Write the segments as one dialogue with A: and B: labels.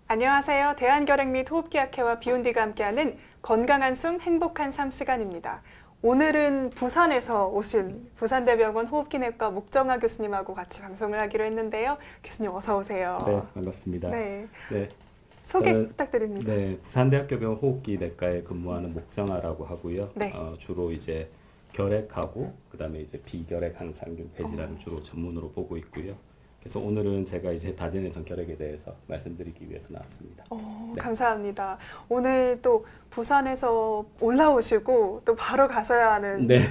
A: 안녕하세요. 대한결핵 및 호흡기학회와 비욘디가 함께하는 건강한 숨, 행복한 삶 시간입니다. 오늘은 부산에서 오신 부산대병원 호흡기내과 목정아 교수님하고 같이 방송을 하기로 했는데요. 교수님 어서 오세요.
B: 네, 반갑습니다.
A: 네,
B: 네,
A: 소개
B: 저는
A: 부탁드립니다.
B: 부산대학교 병원 호흡기내과에 근무하는 목정아라고 하고요.
A: 네.
B: 주로 이제 결핵하고 그다음에 이제 비결핵 항상균 폐질환을 주로 전문으로 보고 있고요. 그래서 오늘은 제가 이제 다제내성 결핵에 대해서 말씀드리기 위해서 나왔습니다. 네.
A: 감사합니다. 오늘 또 부산에서 올라오시고 또 바로 가셔야 하는
B: 네.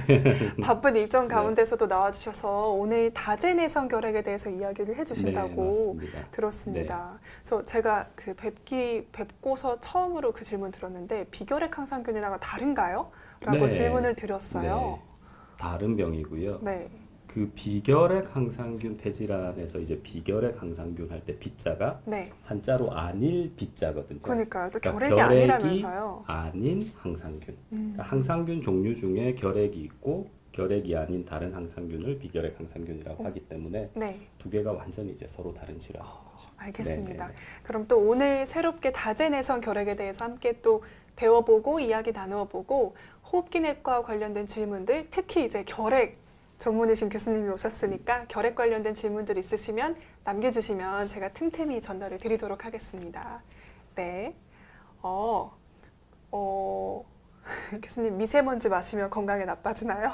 A: 바쁜 일정
B: 네.
A: 가운데서도 나와주셔서 오늘 다제내성 결핵에 대해서 이야기를
B: 네,
A: 해주신다고
B: 맞습니다.
A: 들었습니다. 그래서 제가 그 뵙고서 처음으로 그 질문 들었는데 비결핵 항상균이랑 다른가요? 라고
B: 네.
A: 질문을 드렸어요.
B: 네, 다른 병이고요.
A: 네.
B: 그 비결핵 항상균 폐질환에서 이제 비결핵 항상균 할 때 비자가
A: 네.
B: 한자로 아닐 비자거든요.
A: 그러니까요. 또
B: 그러니까
A: 결핵이 아니라면서요.
B: 아닌 항상균. 그러니까 항상균 종류 중에 결핵이 있고 결핵이 아닌 다른 항상균을 비결핵 항상균이라고 하기 때문에
A: 네.
B: 두 개가 완전히 이제 서로 다른 질환인 거죠.
A: 알겠습니다.
B: 네네네.
A: 그럼 또 오늘 새롭게 다제내성 결핵에 대해서 함께 또 배워보고 이야기 나누어보고 호흡기내과 관련된 질문들, 특히 이제 결핵 전문이신 교수님이 오셨으니까 결핵 관련된 질문들 있으시면 남겨주시면 제가 틈틈이 전달을 드리도록 하겠습니다. 네. 교수님 미세먼지 마시면 건강에 나빠지나요?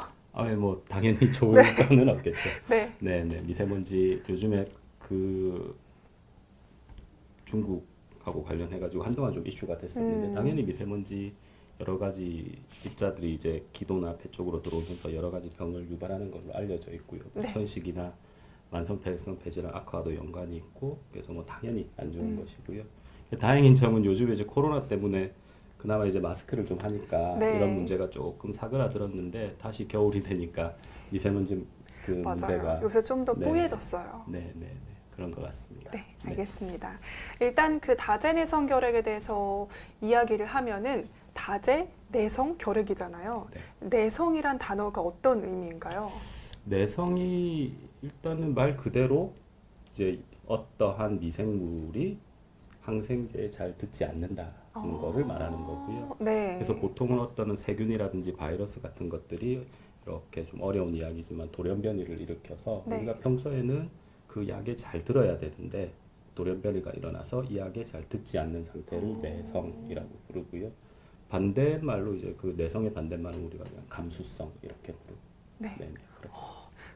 B: 뭐 당연히 좋을 거는 없겠죠.
A: 네.
B: 네네. 미세먼지 요즘에 그 중국하고 관련해가지고 한동안 좀 이슈가 됐었는데 당연히 미세먼지 여러 가지 입자들이 이제 기도나 폐 쪽으로 들어오면서 여러 가지 병을 유발하는 걸로 알려져 있고요.
A: 네.
B: 천식이나 만성폐혈성 폐질환 악화와도 연관이 있고 그래서 뭐 당연히 안 좋은 것이고요. 다행인 점은 요즘에 이제 코로나 때문에 그나마 이제 마스크를 좀 하니까
A: 네.
B: 이런 문제가 조금 사그라들었는데 다시 겨울이 되니까 미세먼지 그
A: 맞아요.
B: 문제가
A: 요새 좀 더
B: 네.
A: 뽀얘졌어요.
B: 네, 그런 것 같습니다.
A: 네, 알겠습니다. 일단 그 다제내성 결핵에 대해서 이야기를 하면은 다제, 내성, 결핵이잖아요.
B: 네.
A: 내성이란 단어가 어떤 의미인가요?
B: 내성이 일단은 말 그대로 이제 어떠한 미생물이 항생제에 잘 듣지 않는다는 거를 말하는 거고요.
A: 네.
B: 그래서 보통은 어떤 세균이라든지 바이러스 같은 것들이 이렇게 좀 어려운 이야기지만 돌연변이를 일으켜서
A: 네.
B: 우리가 평소에는 그 약에 잘 들어야 되는데 돌연변이가 일어나서 이 약에 잘 듣지 않는 상태를 내성이라고 부르고요. 반대말로 이제 그 내성의 반대말은 우리가 그냥 감수성 이렇게 부르고.
A: 네.
B: 그렇게.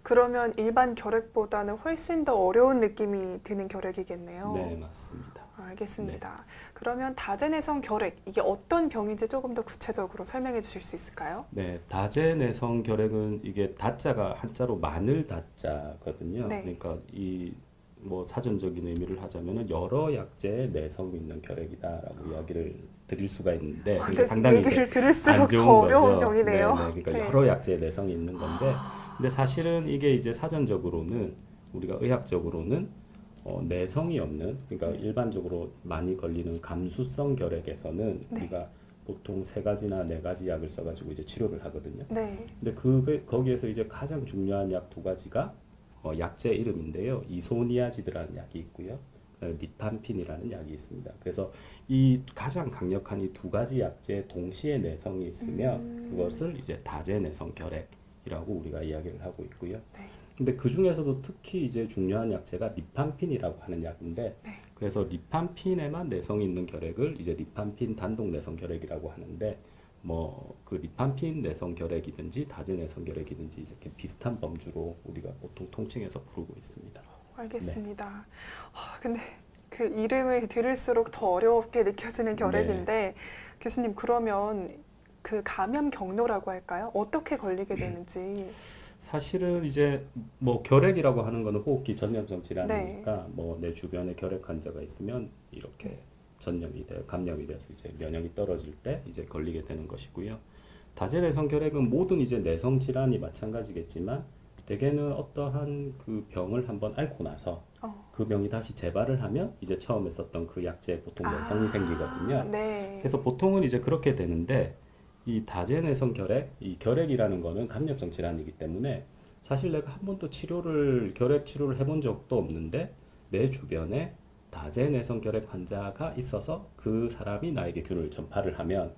A: 그러면 일반 결핵보다는 훨씬 더 어려운 느낌이 드는 결핵이겠네요.
B: 네, 맞습니다.
A: 알겠습니다. 그러면 다제내성 결핵, 이게 어떤 병인지 조금 더 구체적으로 설명해 주실 수 있을까요?
B: 네, 다제내성 결핵은 이게 다자가 한자로 마늘 다자거든요.
A: 네.
B: 그러니까 이 뭐 사전적인 의미를 하자면은 여러 약재에 내성이 있는 결핵이다라고 이야기를 드릴 수가 있는데 그러니까 상당히 이제
A: 얘기를 들을수록
B: 안 좋은
A: 더 어려운
B: 거죠.
A: 병이네요.
B: 그러니까
A: 네.
B: 여러 약재에 내성이 있는 건데 근데 사실은 이게 이제 사전적으로는 우리가 의학적으로는 내성이 없는 그러니까 일반적으로 많이 걸리는 감수성 결핵에서는
A: 네.
B: 우리가 보통 3가지나 4가지 약을 써가지고 이제 치료를 하거든요.
A: 네.
B: 근데 거기에서 이제 가장 중요한 약 2가지가 약제 이름인데요. 이소니아지드라는 약이 있고요. 리판핀이라는 약이 있습니다. 그래서 이 가장 강력한 이 2가지 약제에 동시에 내성이 있으면 그것을 이제 다제내성 결핵이라고 우리가 이야기를 하고 있고요.
A: 네.
B: 근데 그 중에서도 특히 이제 중요한 약제가 리판핀이라고 하는 약인데
A: 네.
B: 그래서 리판핀에만 내성이 있는 결핵을 이제 리판핀 단독 내성 결핵이라고 하는데 뭐 그 리판핀 내성 결핵이든지 다제내성 결핵이든지 이렇게 비슷한 범주로 우리가 보통 통칭해서 부르고 있습니다.
A: 알겠습니다. 근데 그 이름을 들을수록 더 어렵게 느껴지는 결핵인데 교수님 그러면 그 감염 경로라고 할까요? 어떻게 걸리게 되는지.
B: 사실은 이제 뭐 결핵이라고 하는 거는 호흡기 전염성 질환이니까 뭐 내 주변에 결핵 환자가 있으면 이렇게 감염이 돼서 이제 면역이 떨어질 때 이제 걸리게 되는 것이고요. 다제내성 결핵은 모든 이제 내성 질환이 마찬가지겠지만 대개는 어떠한 그 병을 한번 앓고 나서 그 병이 다시 재발을 하면 이제 처음에 썼던 그 약제에 보통 내성이 생기거든요.
A: 네.
B: 그래서 보통은 이제 그렇게 되는데 이 다제내성 결핵, 이 결핵이라는 거는 감염성 질환이기 때문에 사실 내가 한 번도 결핵 치료를 해본 적도 없는데 내 주변에 다재내성 결핵 환자가 있어서 그 사람이 나에게 균을 전파를 하면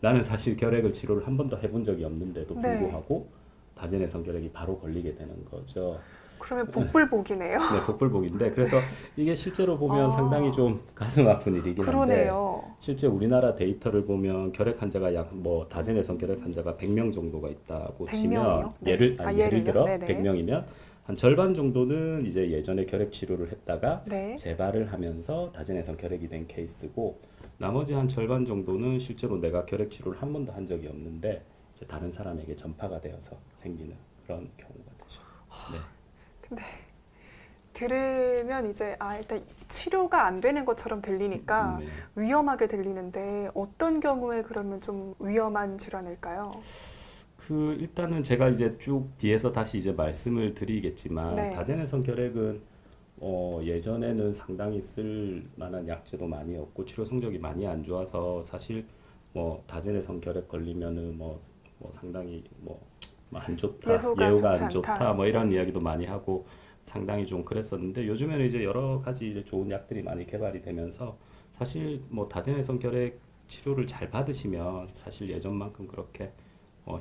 B: 나는 사실 결핵을 치료를 한 번도 해본 적이 없는데도
A: 네.
B: 불구하고 다재내성 결핵이 바로 걸리게 되는 거죠.
A: 그러면 복불복이네요.
B: 네, 복불복인데 그래서 이게 실제로 보면
A: 아.
B: 상당히 좀 가슴 아픈 일이긴 한데
A: 그러네요.
B: 실제 우리나라 데이터를 보면 결핵 환자가 약 뭐 다재내성 결핵 환자가 100명 정도가 있다고
A: 100명이요?
B: 치면
A: 네.
B: 예를
A: 예를요?
B: 들어
A: 네네.
B: 100명이면 한 절반 정도는 이제 예전에 결핵 치료를 했다가
A: 네.
B: 재발을 하면서 다재내성 결핵이 된 케이스고 나머지 한 절반 정도는 실제로 내가 결핵 치료를 한 번도 한 적이 없는데 이제 다른 사람에게 전파가 되어서 생기는 그런 경우가 되죠. 네.
A: 근데 들으면 이제 일단 치료가 안 되는 것처럼 들리니까
B: 네.
A: 위험하게 들리는데 어떤 경우에 그러면 좀 위험한 질환일까요?
B: 그 일단은 제가 이제 쭉 뒤에서 다시 이제 말씀을 드리겠지만
A: 네.
B: 다재내성 결핵은 예전에는 상당히 쓸 만한 약제도 많이 없고 치료 성적이 많이 안 좋아서 사실 뭐 다재내성 결핵 걸리면은 뭐 상당히 뭐 안 좋다,
A: 예후가
B: 예후가
A: 좋지
B: 안 좋다,
A: 않다.
B: 뭐 이런
A: 네.
B: 이야기도 많이 하고 상당히 좀 그랬었는데 요즘에는 이제 여러 가지 이제 좋은 약들이 많이 개발이 되면서 사실 뭐 다재내성 결핵 치료를 잘 받으시면 사실 예전만큼 그렇게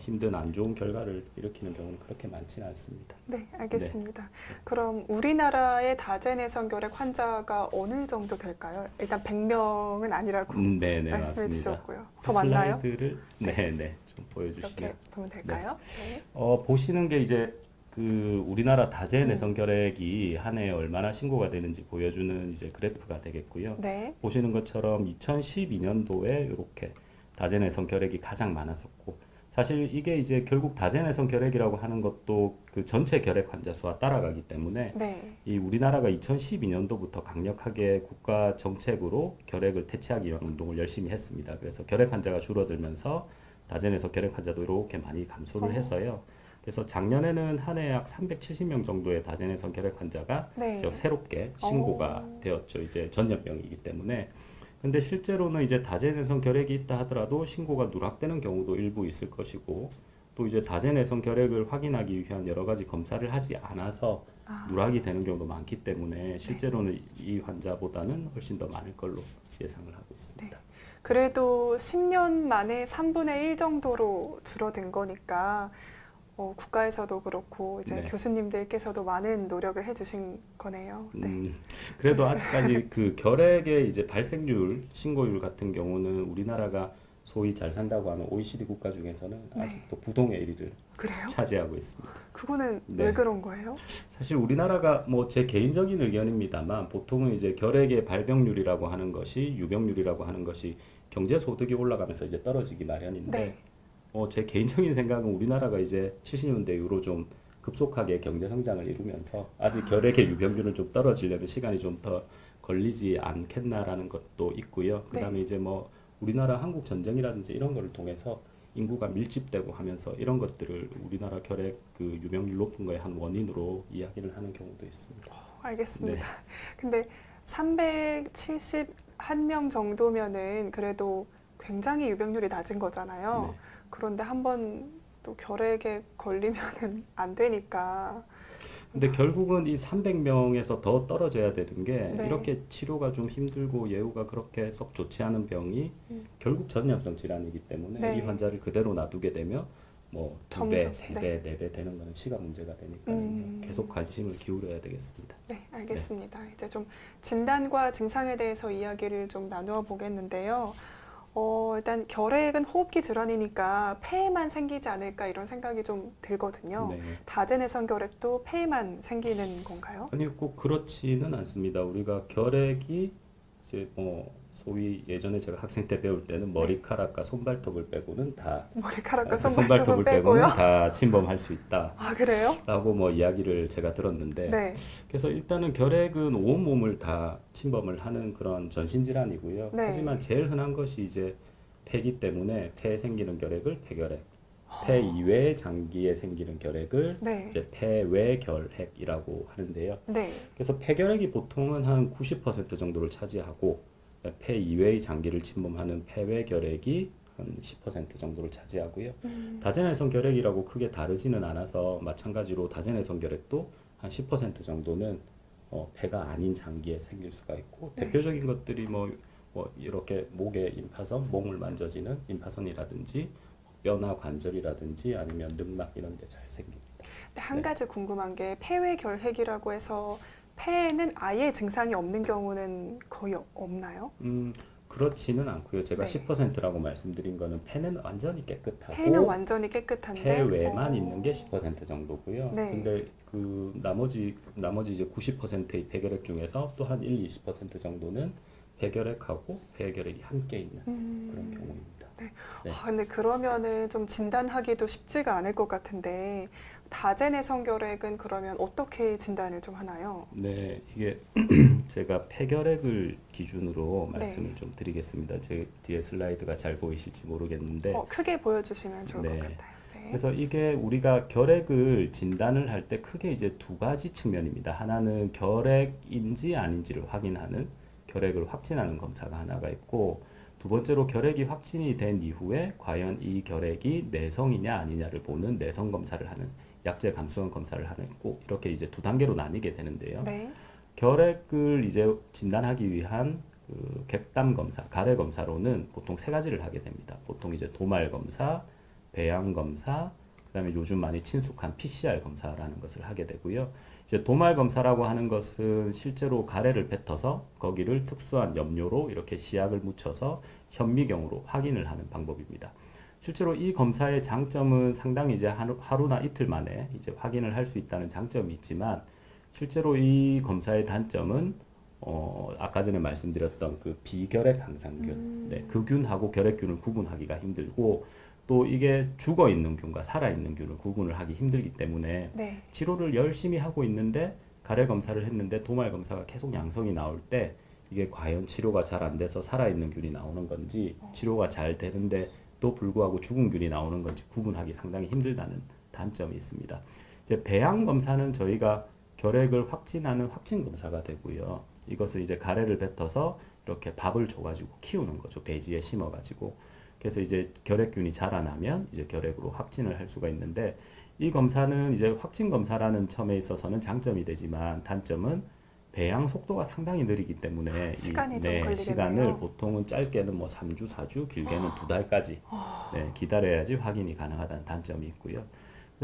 B: 힘든 안 좋은 결과를 일으키는 경우는 그렇게 많지는 않습니다.
A: 네, 알겠습니다. 그럼 우리나라의 다재내성 결핵 환자가 어느 정도 될까요? 일단 100명은 아니라고
B: 네네
A: 말씀해
B: 맞습니다.
A: 주셨고요.
B: 그
A: 더 많나요?
B: 슬라이드를 네네 좀
A: 이렇게
B: 보여주시면
A: 보면 될까요? 네.
B: 보시는 게 이제 그 우리나라 다재내성 결핵이 한 해에 얼마나 신고가 되는지 보여주는 이제 그래프가 되겠고요.
A: 네.
B: 보시는 것처럼 2012년도에 이렇게 다재내성 결핵이 가장 많았었고 사실 이게 이제 결국 다재내성 결핵이라고 하는 것도 그 전체 결핵 환자 수와 따라가기 때문에
A: 네.
B: 이 우리나라가 2012년도부터 강력하게 국가 정책으로 결핵을 퇴치하기 위한 운동을 열심히 했습니다. 그래서 결핵 환자가 줄어들면서 다재내성 결핵 환자도 이렇게 많이 감소를 해서요. 그래서 작년에는 한 해 약 370명 정도의 다재내성 결핵 환자가
A: 네.
B: 새롭게 신고가 되었죠. 이제 전염병이기 때문에. 근데 실제로는 이제 다재내성 결핵이 있다 하더라도 신고가 누락되는 경우도 일부 있을 것이고 또 이제 다재내성 결핵을 확인하기 위한 여러 가지 검사를 하지 않아서 누락이 되는 경우도 많기 때문에 실제로는 이 환자보다는 훨씬 더 많을 걸로 예상을 하고 있습니다.
A: 네. 그래도 10년 만에 3분의 1 정도로 줄어든 거니까 국가에서도 그렇고 이제
B: 네.
A: 교수님들께서도 많은 노력을 해주신 거네요. 네.
B: 그래도 아직까지 그 결핵의 이제 발생률, 신고율 같은 경우는 우리나라가 소위 잘 산다고 하는 OECD 국가 중에서는
A: 네.
B: 아직도 부동의 1위를
A: 그래요?
B: 차지하고 있습니다.
A: 그거는
B: 네.
A: 왜 그런 거예요?
B: 사실 우리나라가 뭐 제 개인적인 의견입니다만 보통은 이제 결핵의 발병률이라고 하는 것이 유병률이라고 하는 것이 경제 소득이 올라가면서 이제 떨어지기 마련인데
A: 네.
B: 제 개인적인 생각은 우리나라가 이제 70년대 이후로 좀 급속하게 경제 성장을 이루면서 아직 결핵의 유병률은 좀 떨어지려면 시간이 좀 더 걸리지 않겠나라는 것도 있고요. 그다음에
A: 네.
B: 이제 뭐 우리나라 한국 전쟁이라든지 이런 거를 통해서 인구가 밀집되고 하면서 이런 것들을 우리나라 결핵 그 유병률 높은 거의 한 원인으로 이야기를 하는 경우도 있습니다.
A: 알겠습니다.
B: 네.
A: 근데 371명 정도면은 그래도 굉장히 유병률이 낮은 거잖아요.
B: 네.
A: 그런데 한번 또 결핵에 걸리면은 안 되니까.
B: 근데 결국은 이 300명에서 더 떨어져야 되는 게
A: 네.
B: 이렇게 치료가 좀 힘들고 예후가 그렇게 썩 좋지 않은 병이 결국 전염성 질환이기 때문에
A: 네.
B: 이 환자를 그대로 놔두게 되면 뭐 2배,
A: 점점,
B: 3배, 4배 되는 거는 시간 문제가 되니까 계속 관심을 기울여야 되겠습니다.
A: 네, 알겠습니다. 이제 좀 진단과 증상에 대해서 이야기를 좀 나누어 보겠는데요. 일단 결핵은 호흡기 질환이니까 폐에만 생기지 않을까 이런 생각이 좀 들거든요.
B: 네.
A: 다재내성 결핵도 폐에만 생기는 건가요?
B: 아니 꼭 그렇지는 않습니다. 우리가 결핵이 이제 소위 예전에 제가 학생 때 배울 때는 머리카락과 손발톱을 빼고는 다
A: 머리카락과
B: 손발톱을
A: 손발톱을
B: 빼고는
A: 빼고요?
B: 다 침범할 수 있다.
A: 아, 그래요?
B: 라고 뭐 이야기를 제가 들었는데
A: 네.
B: 그래서 일단은 결핵은 온 몸을 다 침범을 하는 그런 전신 질환이고요.
A: 네.
B: 하지만 제일 흔한 것이 이제 폐기 때문에 폐에 생기는 결핵을 폐결핵, 폐 이외의 장기에 생기는 결핵을
A: 네.
B: 이제 폐외 결핵이라고 하는데요.
A: 네.
B: 그래서 폐결핵이 보통은 한 90% 정도를 차지하고 폐 이외의 장기를 침범하는 폐외 결핵이 한 10% 정도를 차지하고요. 다재내성 결핵이라고 크게 다르지는 않아서 마찬가지로 다재내성 결핵도 한 10% 정도는 폐가 아닌 장기에 생길 수가 있고
A: 네.
B: 대표적인 것들이 뭐 이렇게 목의 임파선, 목을 만져지는 임파선이라든지 뼈나 관절이라든지 아니면 늑막 이런 데 잘 생깁니다.
A: 근데 한
B: 네.
A: 가지 궁금한 게 폐외결핵이라고 해서 폐에는 아예 증상이 없는 경우는 거의 없나요?
B: 그렇지는 않고요. 제가
A: 네.
B: 10%라고 말씀드린 거는 폐는 완전히 깨끗하고
A: 폐는 완전히 깨끗한데
B: 폐외만 있는 게 10% 정도고요.
A: 네.
B: 근데 그 나머지 이제 90%의 폐결핵 중에서 또 한 1-20% 정도는 폐결핵하고 폐결핵이 함께 있는 그런 경우입니다.
A: 네.
B: 네.
A: 근데 그러면은 좀 진단하기도 쉽지가 않을 것 같은데 다제내성결핵은 그러면 어떻게 진단을 좀 하나요?
B: 네, 이게 제가 폐결핵을 기준으로
A: 네.
B: 말씀을 좀 드리겠습니다. 제 뒤에 슬라이드가 잘 보이실지 모르겠는데
A: 크게 보여주시면 좋을
B: 네.
A: 것 같아요. 네.
B: 그래서 이게 우리가 결핵을 진단을 할 때 크게 이제 두 가지 측면입니다. 하나는 결핵인지 아닌지를 확인하는 결핵을 확진하는 검사가 하나가 있고 두 번째로 결핵이 확진이 된 이후에 과연 이 결핵이 내성이냐 아니냐를 보는 내성 검사를 하는 약제 감수원 검사를 하는 꼭 이렇게 이제 두 단계로 나뉘게 되는데요.
A: 네.
B: 결핵을 이제 진단하기 위한 그 객담 검사, 가래 검사로는 보통 세 가지를 하게 됩니다. 보통 이제 도말 검사, 배양 검사, 그다음에 요즘 많이 친숙한 PCR 검사라는 것을 하게 되고요. 이제 도말 검사라고 하는 것은 실제로 가래를 뱉어서 거기를 특수한 염료로 이렇게 시약을 묻혀서 현미경으로 확인을 하는 방법입니다. 실제로 이 검사의 장점은 상당히 이제 하루나 이틀 만에 이제 확인을 할 수 있다는 장점이 있지만 실제로 이 검사의 단점은 아까 전에 말씀드렸던 그 비결핵 항상균, 네, 그 균하고 결핵균을 구분하기가 힘들고 또 이게 죽어 있는 균과 살아 있는 균을 구분을 하기 힘들기 때문에
A: 네.
B: 치료를 열심히 하고 있는데 가래 검사를 했는데 도말 검사가 계속 양성이 나올 때 이게 과연 치료가 잘 안 돼서 살아 있는 균이 나오는 건지 치료가 잘 되는데 또 불구하고 죽은 균이 나오는 건지 구분하기 상당히 힘들다는 단점이 있습니다. 이제 배양 검사는 저희가 결핵을 확진하는 확진 검사가 되고요. 이것을 이제 가래를 뱉어서 이렇게 밥을 줘가지고 키우는 거죠. 배지에 심어가지고. 그래서 이제 결핵균이 자라나면 이제 결핵으로 확진을 할 수가 있는데 이 검사는 이제 확진 검사라는 점에 있어서는 장점이 되지만 단점은 배양 속도가 상당히 느리기 때문에
A: 시간이 좀 걸리겠네요.
B: 시간을 보통은 짧게는 뭐 3주, 4주, 길게는 2달까지 기다려야지 확인이 가능하다는 단점이 있고요.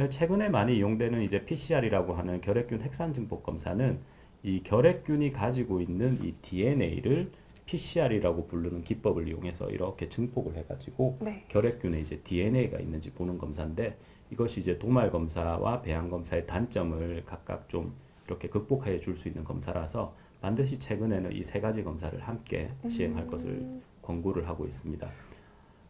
B: 최근에 많이 이용되는 이제 PCR이라고 하는 결핵균 핵산 증폭 검사는 이 결핵균이 가지고 있는 이 DNA를 PCR이라고 부르는 기법을 이용해서 이렇게 증폭을 해가지고
A: 네.
B: 결핵균에 이제 DNA가 있는지 보는 검사인데 이것이 이제 도말 검사와 배양 검사의 단점을 각각 좀 이렇게 극복해 줄 수 있는 검사라서 반드시 최근에는 이 세 가지 검사를 함께 시행할 것을 권고를 하고 있습니다.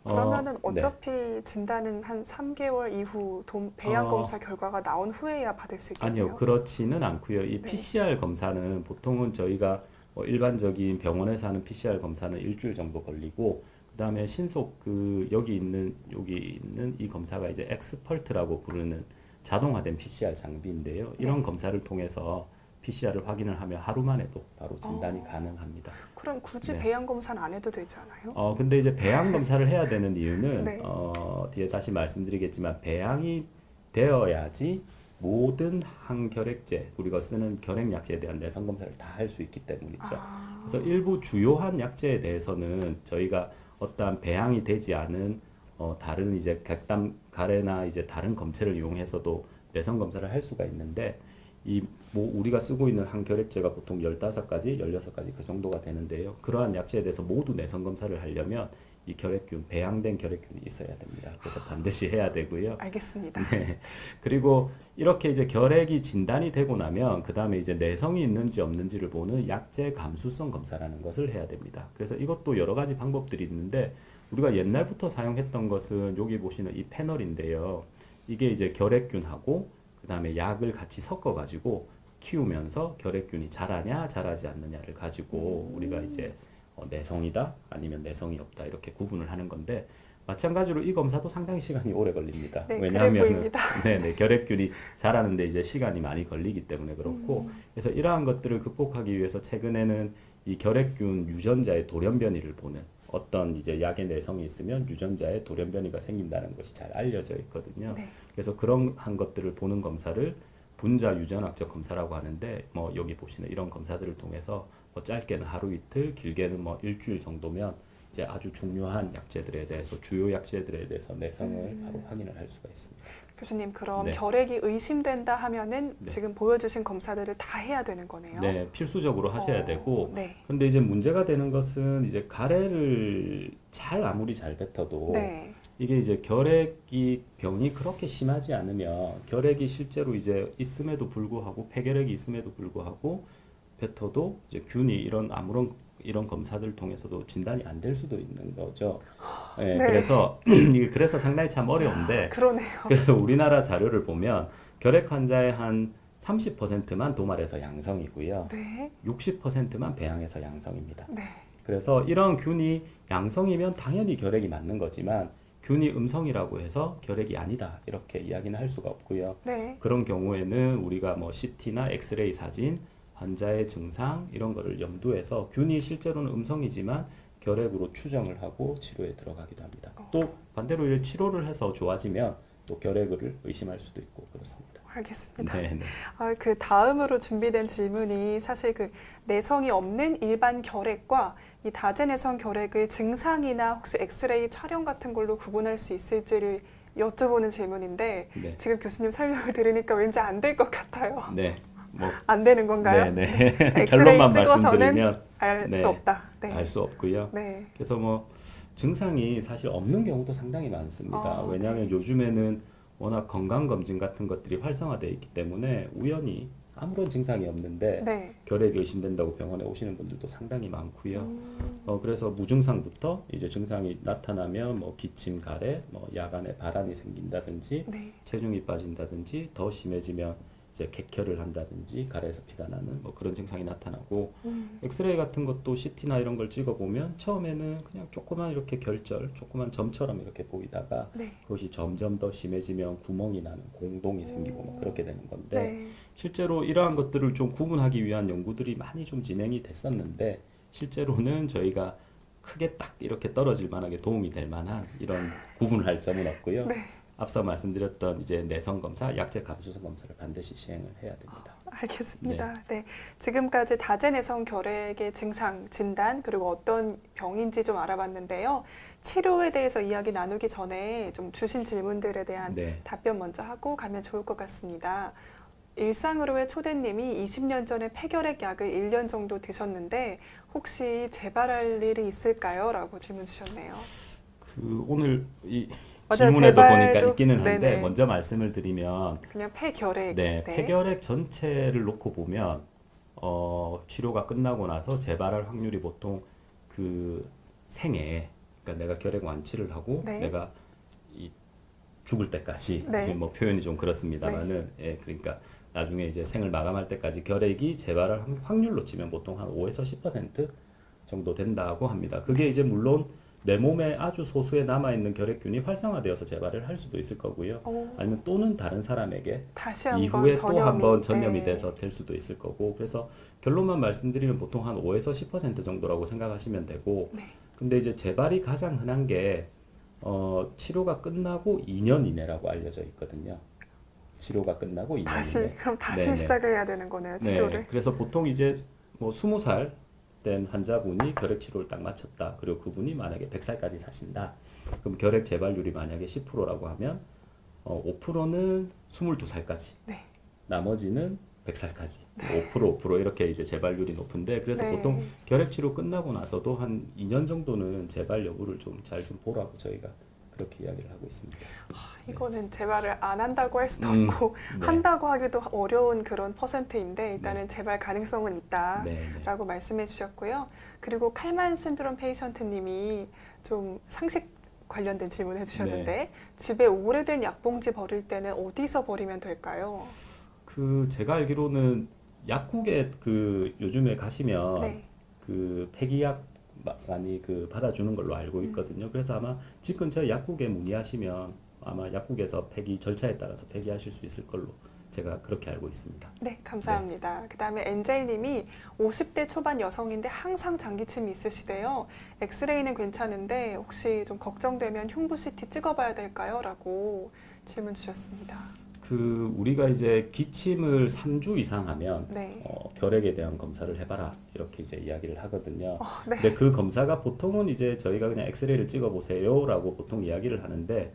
A: 그러면은
B: 네.
A: 어차피 진단은 한 3개월 이후 배양
B: 어,
A: 검사 결과가 나온 후에야 받을 수 있겠네요.
B: 아니요, 그렇지는 않고요. 이
A: 네.
B: PCR 검사는 보통은 저희가 일반적인 병원에서 하는 PCR 검사는 일주일 정도 걸리고 그다음에 신속 여기 있는 이 검사가 이제 엑스펄트라고 부르는 자동화된 PCR 장비인데요. 이런 검사를 통해서 PCR을 확인을 하면 하루 만에도 바로 진단이 가능합니다.
A: 그럼 굳이
B: 네.
A: 배양 검사는 안 해도 되지 않아요?
B: 근데 이제 배양 검사를 해야 되는 이유는
A: 네.
B: 뒤에 다시 말씀드리겠지만 배양이 되어야지 모든 항결핵제 우리가 쓰는 결핵약제에 대한 내성 검사를 다 할 수 있기 때문이죠. 그래서 일부 주요한 약제에 대해서는 저희가 어떠한 배양이 되지 않은 다른 이제 객담 가래나 이제 다른 검체를 이용해서도 내성 검사를 할 수가 있는데 우리가 쓰고 있는 항결핵제가 보통 15가지, 16가지 그 정도가 되는데요. 그러한 약제에 대해서 모두 내성 검사를 하려면 이 결핵균, 배양된 결핵균이 있어야 됩니다. 그래서 반드시 해야 되고요.
A: 알겠습니다.
B: 네. 그리고 이렇게 이제 결핵이 진단이 되고 나면 그 다음에 이제 내성이 있는지 없는지를 보는 약제 감수성 검사라는 것을 해야 됩니다. 그래서 이것도 여러 가지 방법들이 있는데 우리가 옛날부터 사용했던 것은 여기 보시는 이 패널인데요. 이게 이제 결핵균하고 그 다음에 약을 같이 섞어가지고 키우면서 결핵균이 자라냐 자라지 않느냐를 가지고 우리가 이제 내성이다 아니면 내성이 없다 이렇게 구분을 하는 건데 마찬가지로 이 검사도 상당히 시간이 오래 걸립니다.
A: 네, 그래
B: 왜냐하면
A: 보입니다.
B: 결핵균이 자라는데 이제 시간이 많이 걸리기 때문에 그렇고 그래서 이러한 것들을 극복하기 위해서 최근에는 이 결핵균 유전자의 돌연변이를 보는 어떤 이제 약의 내성이 있으면 유전자의 돌연변이가 생긴다는 것이 잘 알려져 있거든요.
A: 네.
B: 그래서 그런 한 것들을 보는 검사를 분자 유전학적 검사라고 하는데 뭐 여기 보시는 이런 검사들을 통해서 뭐 짧게는 하루 이틀, 길게는 뭐 일주일 정도면 이제 아주 중요한 약제들에 대해서 주요 약제들에 대해서 내성을 바로 확인을 할 수가 있습니다.
A: 교수님, 그럼
B: 네.
A: 결핵이 의심된다 하면은
B: 네.
A: 지금 보여주신 검사들을 다 해야 되는 거네요.
B: 네, 필수적으로 하셔야 되고,
A: 네.
B: 근데 이제 문제가 되는 것은 이제 가래를 아무리 잘 뱉어도
A: 네.
B: 이게 이제 결핵이 병이 그렇게 심하지 않으면 결핵이 실제로 이제 있음에도 불구하고 폐결핵이 있음에도 불구하고 뱉어도 이제 균이 이런 아무런 이런 검사들을 통해서도 진단이 안 될 수도 있는 거죠. 네,
A: 네.
B: 그래서 상당히 참 어려운데
A: 그러네요.
B: 그래서 우리나라 자료를 보면 결핵 환자의 한 30%만 도말에서 양성이고요.
A: 네.
B: 60%만 배양에서 양성입니다.
A: 네.
B: 그래서 이런 균이 양성이면 당연히 결핵이 맞는 거지만 균이 음성이라고 해서 결핵이 아니다 이렇게 이야기는 할 수가 없고요.
A: 네.
B: 그런 경우에는 우리가 뭐 CT나 엑스레이 사진, 환자의 증상 이런 거를 염두해서 균이 실제로는 음성이지만 결핵으로 추정을 하고 치료에 들어가기도 합니다. 또 반대로 이제 치료를 해서 좋아지면 또 결핵을 의심할 수도 있고 그렇습니다.
A: 알겠습니다.
B: 네, 네.
A: 그 다음으로 준비된 질문이 사실 그 내성이 없는 일반 결핵과 이 다제내성 결핵의 증상이나 혹시 엑스레이 촬영 같은 걸로 구분할 수 있을지를 여쭤보는 질문인데
B: 네.
A: 지금 교수님 설명을 들으니까 왠지 안 될 것 같아요.
B: 네. 뭐
A: 안 되는 건가요?
B: 네.
A: 엑스레이
B: 결론만
A: 찍어서는
B: 말씀드리면
A: 알
B: 네.
A: 수 없다. 네.
B: 알 수 없고요.
A: 네.
B: 그래서 뭐 증상이 사실 없는 경우도 상당히 많습니다. 왜냐하면
A: 네.
B: 요즘에는 워낙 건강검진 같은 것들이 활성화되어 있기 때문에 우연히 아무런 증상이 없는데
A: 네.
B: 결핵이 의심된다고 병원에 오시는 분들도 상당히 많고요. 그래서 무증상부터 이제 증상이 나타나면 뭐 기침, 가래, 뭐 야간에 발한이 생긴다든지
A: 네.
B: 체중이 빠진다든지 더 심해지면 이제 객혈을 한다든지 가래에서 피가 나는 뭐 그런 증상이 나타나고 엑스레이 같은 것도 CT나 이런 걸 찍어보면 처음에는 그냥 조그만 이렇게 결절, 조그만 점처럼 이렇게 보이다가
A: 네.
B: 그것이 점점 더 심해지면 구멍이 나는 공동이 생기고 뭐 그렇게 되는 건데
A: 네.
B: 실제로 이러한 것들을 좀 구분하기 위한 연구들이 많이 좀 진행이 됐었는데 실제로는 저희가 크게 딱 이렇게 떨어질 만하게 도움이 될 만한 이런 구분을 할 점은 없고요.
A: 네.
B: 앞서 말씀드렸던 이제 내성 검사, 약제 감수성 검사를 반드시 시행을 해야 됩니다.
A: 알겠습니다. 네. 지금까지 다제내성 결핵의 증상, 진단, 그리고 어떤 병인지 좀 알아봤는데요. 치료에 대해서 이야기 나누기 전에 좀 주신 질문들에 대한
B: 네.
A: 답변 먼저 하고 가면 좋을 것 같습니다. 일상으로의 초대님이 20년 전에 폐결핵 약을 1년 정도 드셨는데 혹시 재발할 일이 있을까요? 라고 질문 주셨네요.
B: 오늘 이
A: 맞아요.
B: 질문에도 보니까
A: 재발도-
B: 있기는 한데
A: 네네.
B: 먼저 말씀을 드리면
A: 그냥 폐결핵.
B: 네, 폐결핵 전체를 놓고 보면 치료가 끝나고 나서 재발할 확률이 보통 그 생애, 그러니까 내가 결핵 완치를 하고
A: 네.
B: 내가 이 죽을 때까지
A: 네.
B: 뭐 표현이 좀 그렇습니다만은 예, 그러니까 나중에 이제 생을 마감할 때까지 결핵이 재발할 확률로 치면 보통 한 5에서 10% 정도 된다고 합니다. 그게 이제 물론 내 몸에 아주 소수에 남아있는 결핵균이 활성화되어서 재발을 할 수도 있을 거고요. 아니면 또는 다른 사람에게
A: 다시 한번
B: 이후에 또 한번 전염이
A: 네.
B: 돼서 될 수도 있을 거고 그래서 결론만 말씀드리면 보통 한 5에서 10% 정도라고 생각하시면 되고
A: 네.
B: 근데 이제 재발이 가장 흔한 게 치료가 끝나고 2년 이내라고 알려져 있거든요. 치료가 끝나고 2년 이내.
A: 그럼 다시
B: 네네.
A: 시작을 해야 되는 거네요, 치료를.
B: 네, 그래서 보통 이제 뭐 20살 된 환자분이 결핵 치료를 딱 마쳤다. 그리고 그분이 만약에 100살까지 사신다. 그럼 결핵 재발률이 만약에 10%라고 하면 5%는 22살까지.
A: 네.
B: 나머지는 100살까지. 5% 이렇게 이제 재발률이 높은데 그래서
A: 네.
B: 보통 결핵 치료 끝나고 나서도 한 2년 정도는 재발 여부를 좀 잘 좀 보라고 저희가 그렇게 이야기를 하고 있습니다.
A: 이거는 재발을 안 한다고 할 수도 없고
B: 네.
A: 한다고 하기도 어려운 그런 퍼센트인데 일단은 재발 가능성은 있다라고
B: 네.
A: 말씀해 주셨고요. 그리고 칼만 신드롬 페이션트님이 좀 상식 관련된 질문 해주셨는데
B: 네.
A: 집에 오래된 약봉지 버릴 때는 어디서 버리면 될까요?
B: 제가 알기로는 약국에 요즘에 가시면
A: 네.
B: 폐기약 많이 받아주는 걸로 알고 있거든요. 그래서 아마 집 근처에 약국에 문의하시면 아마 약국에서 폐기 절차에 따라서 폐기하실 수 있을 걸로 제가 그렇게 알고 있습니다.
A: 네, 감사합니다. 그다음에 엔젤님이 50대 초반 여성인데 항상 장기침이 있으시대요. 엑스레이는 괜찮은데 혹시 좀 걱정되면 흉부 CT 찍어봐야 될까요? 라고 질문 주셨습니다.
B: 우리가 이제 기침을 3주 이상 하면
A: 네.
B: 결핵에 대한 검사를 해봐라 이렇게 이제 이야기를 하거든요.
A: 네.
B: 근데 그 검사가 보통은 이제 저희가 그냥 엑스레이를 찍어보세요라고 보통 이야기를 하는데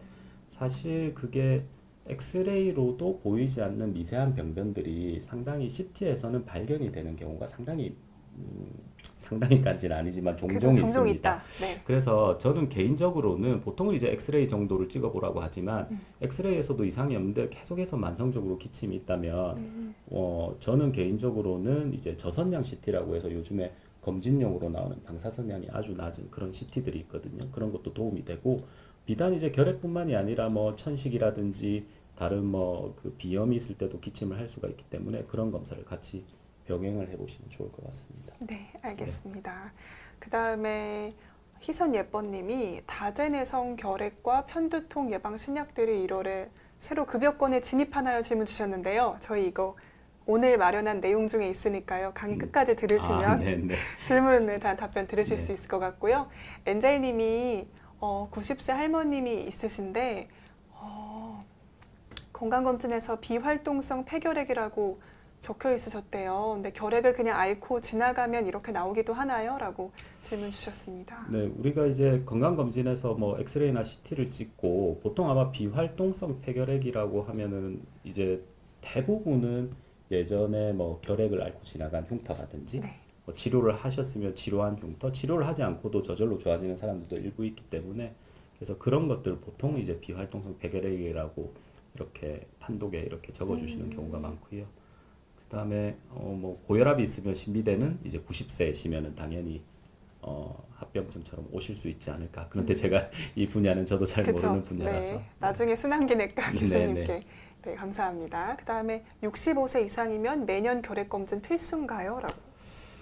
B: 사실 그게 엑스레이로도 보이지 않는 미세한 병변들이 상당히 CT에서는 발견이 되는 경우가 상당히까지는 아니지만 종종
A: 종종
B: 있습니다.
A: 있다. 네.
B: 그래서 저는 개인적으로는 보통은 이제 엑스레이 정도를 찍어보라고 하지만 엑스레이에서도 이상이 없는데 계속해서 만성적으로 기침이 있다면 저는 개인적으로는 이제 저선량 CT라고 해서 요즘에 검진용으로 나오는 방사선량이 아주 낮은 그런 CT들이 있거든요. 그런 것도 도움이 되고 비단 이제 결핵뿐만이 아니라 뭐 천식이라든지 다른 뭐 그 비염이 있을 때도 기침을 할 수가 있기 때문에 그런 검사를 같이 병행을 해보시면 좋을 것 같습니다.
A: 네, 알겠습니다. 그다음에 희선 예뻐님이 다제내성 결핵과 편두통 예방 신약들이 1월에 새로 급여권에 진입하나요? 질문 주셨는데요. 저희 이거 오늘 마련한 내용 중에 있으니까요. 강의 끝까지 들으시면
B: 네네.
A: 질문에 대한 답변 들으실
B: 네.
A: 수 있을 것 같고요. 엔젤님이 90세 할머님이 있으신데 건강검진에서 비활동성 폐결핵이라고 적혀 있으셨대요. 근데 결핵을 그냥 앓고 지나가면 이렇게 나오기도 하나요? 라고 질문 주셨습니다.
B: 네, 우리가 이제 건강검진에서 뭐 엑스레이나 CT를 찍고 보통 아마 비활동성 폐결핵이라고 하면은 이제 대부분은 예전에 뭐 결핵을 앓고 지나간 흉터라든지
A: 네.
B: 뭐 치료를 하셨으면 치료한 흉터, 치료를 하지 않고도 저절로 좋아지는 사람들도 일부 있기 때문에 그래서 그런 것들 보통 이제 비활동성 폐결핵이라고 이렇게 판독에 이렇게 적어주시는 경우가 많고요. 그다음에 뭐 고혈압이 있으면 신비대는 이제 90세시면은 당연히 합병증처럼 오실 수 있지 않을까. 그런데 제가 이 분야는 저도 잘
A: 그쵸?
B: 모르는 분야라서.
A: 네. 나중에 순환기내과
B: 네,
A: 교수님께 네, 감사합니다. 그다음에 65세 이상이면 매년 결핵검진 필수인가요? 라고.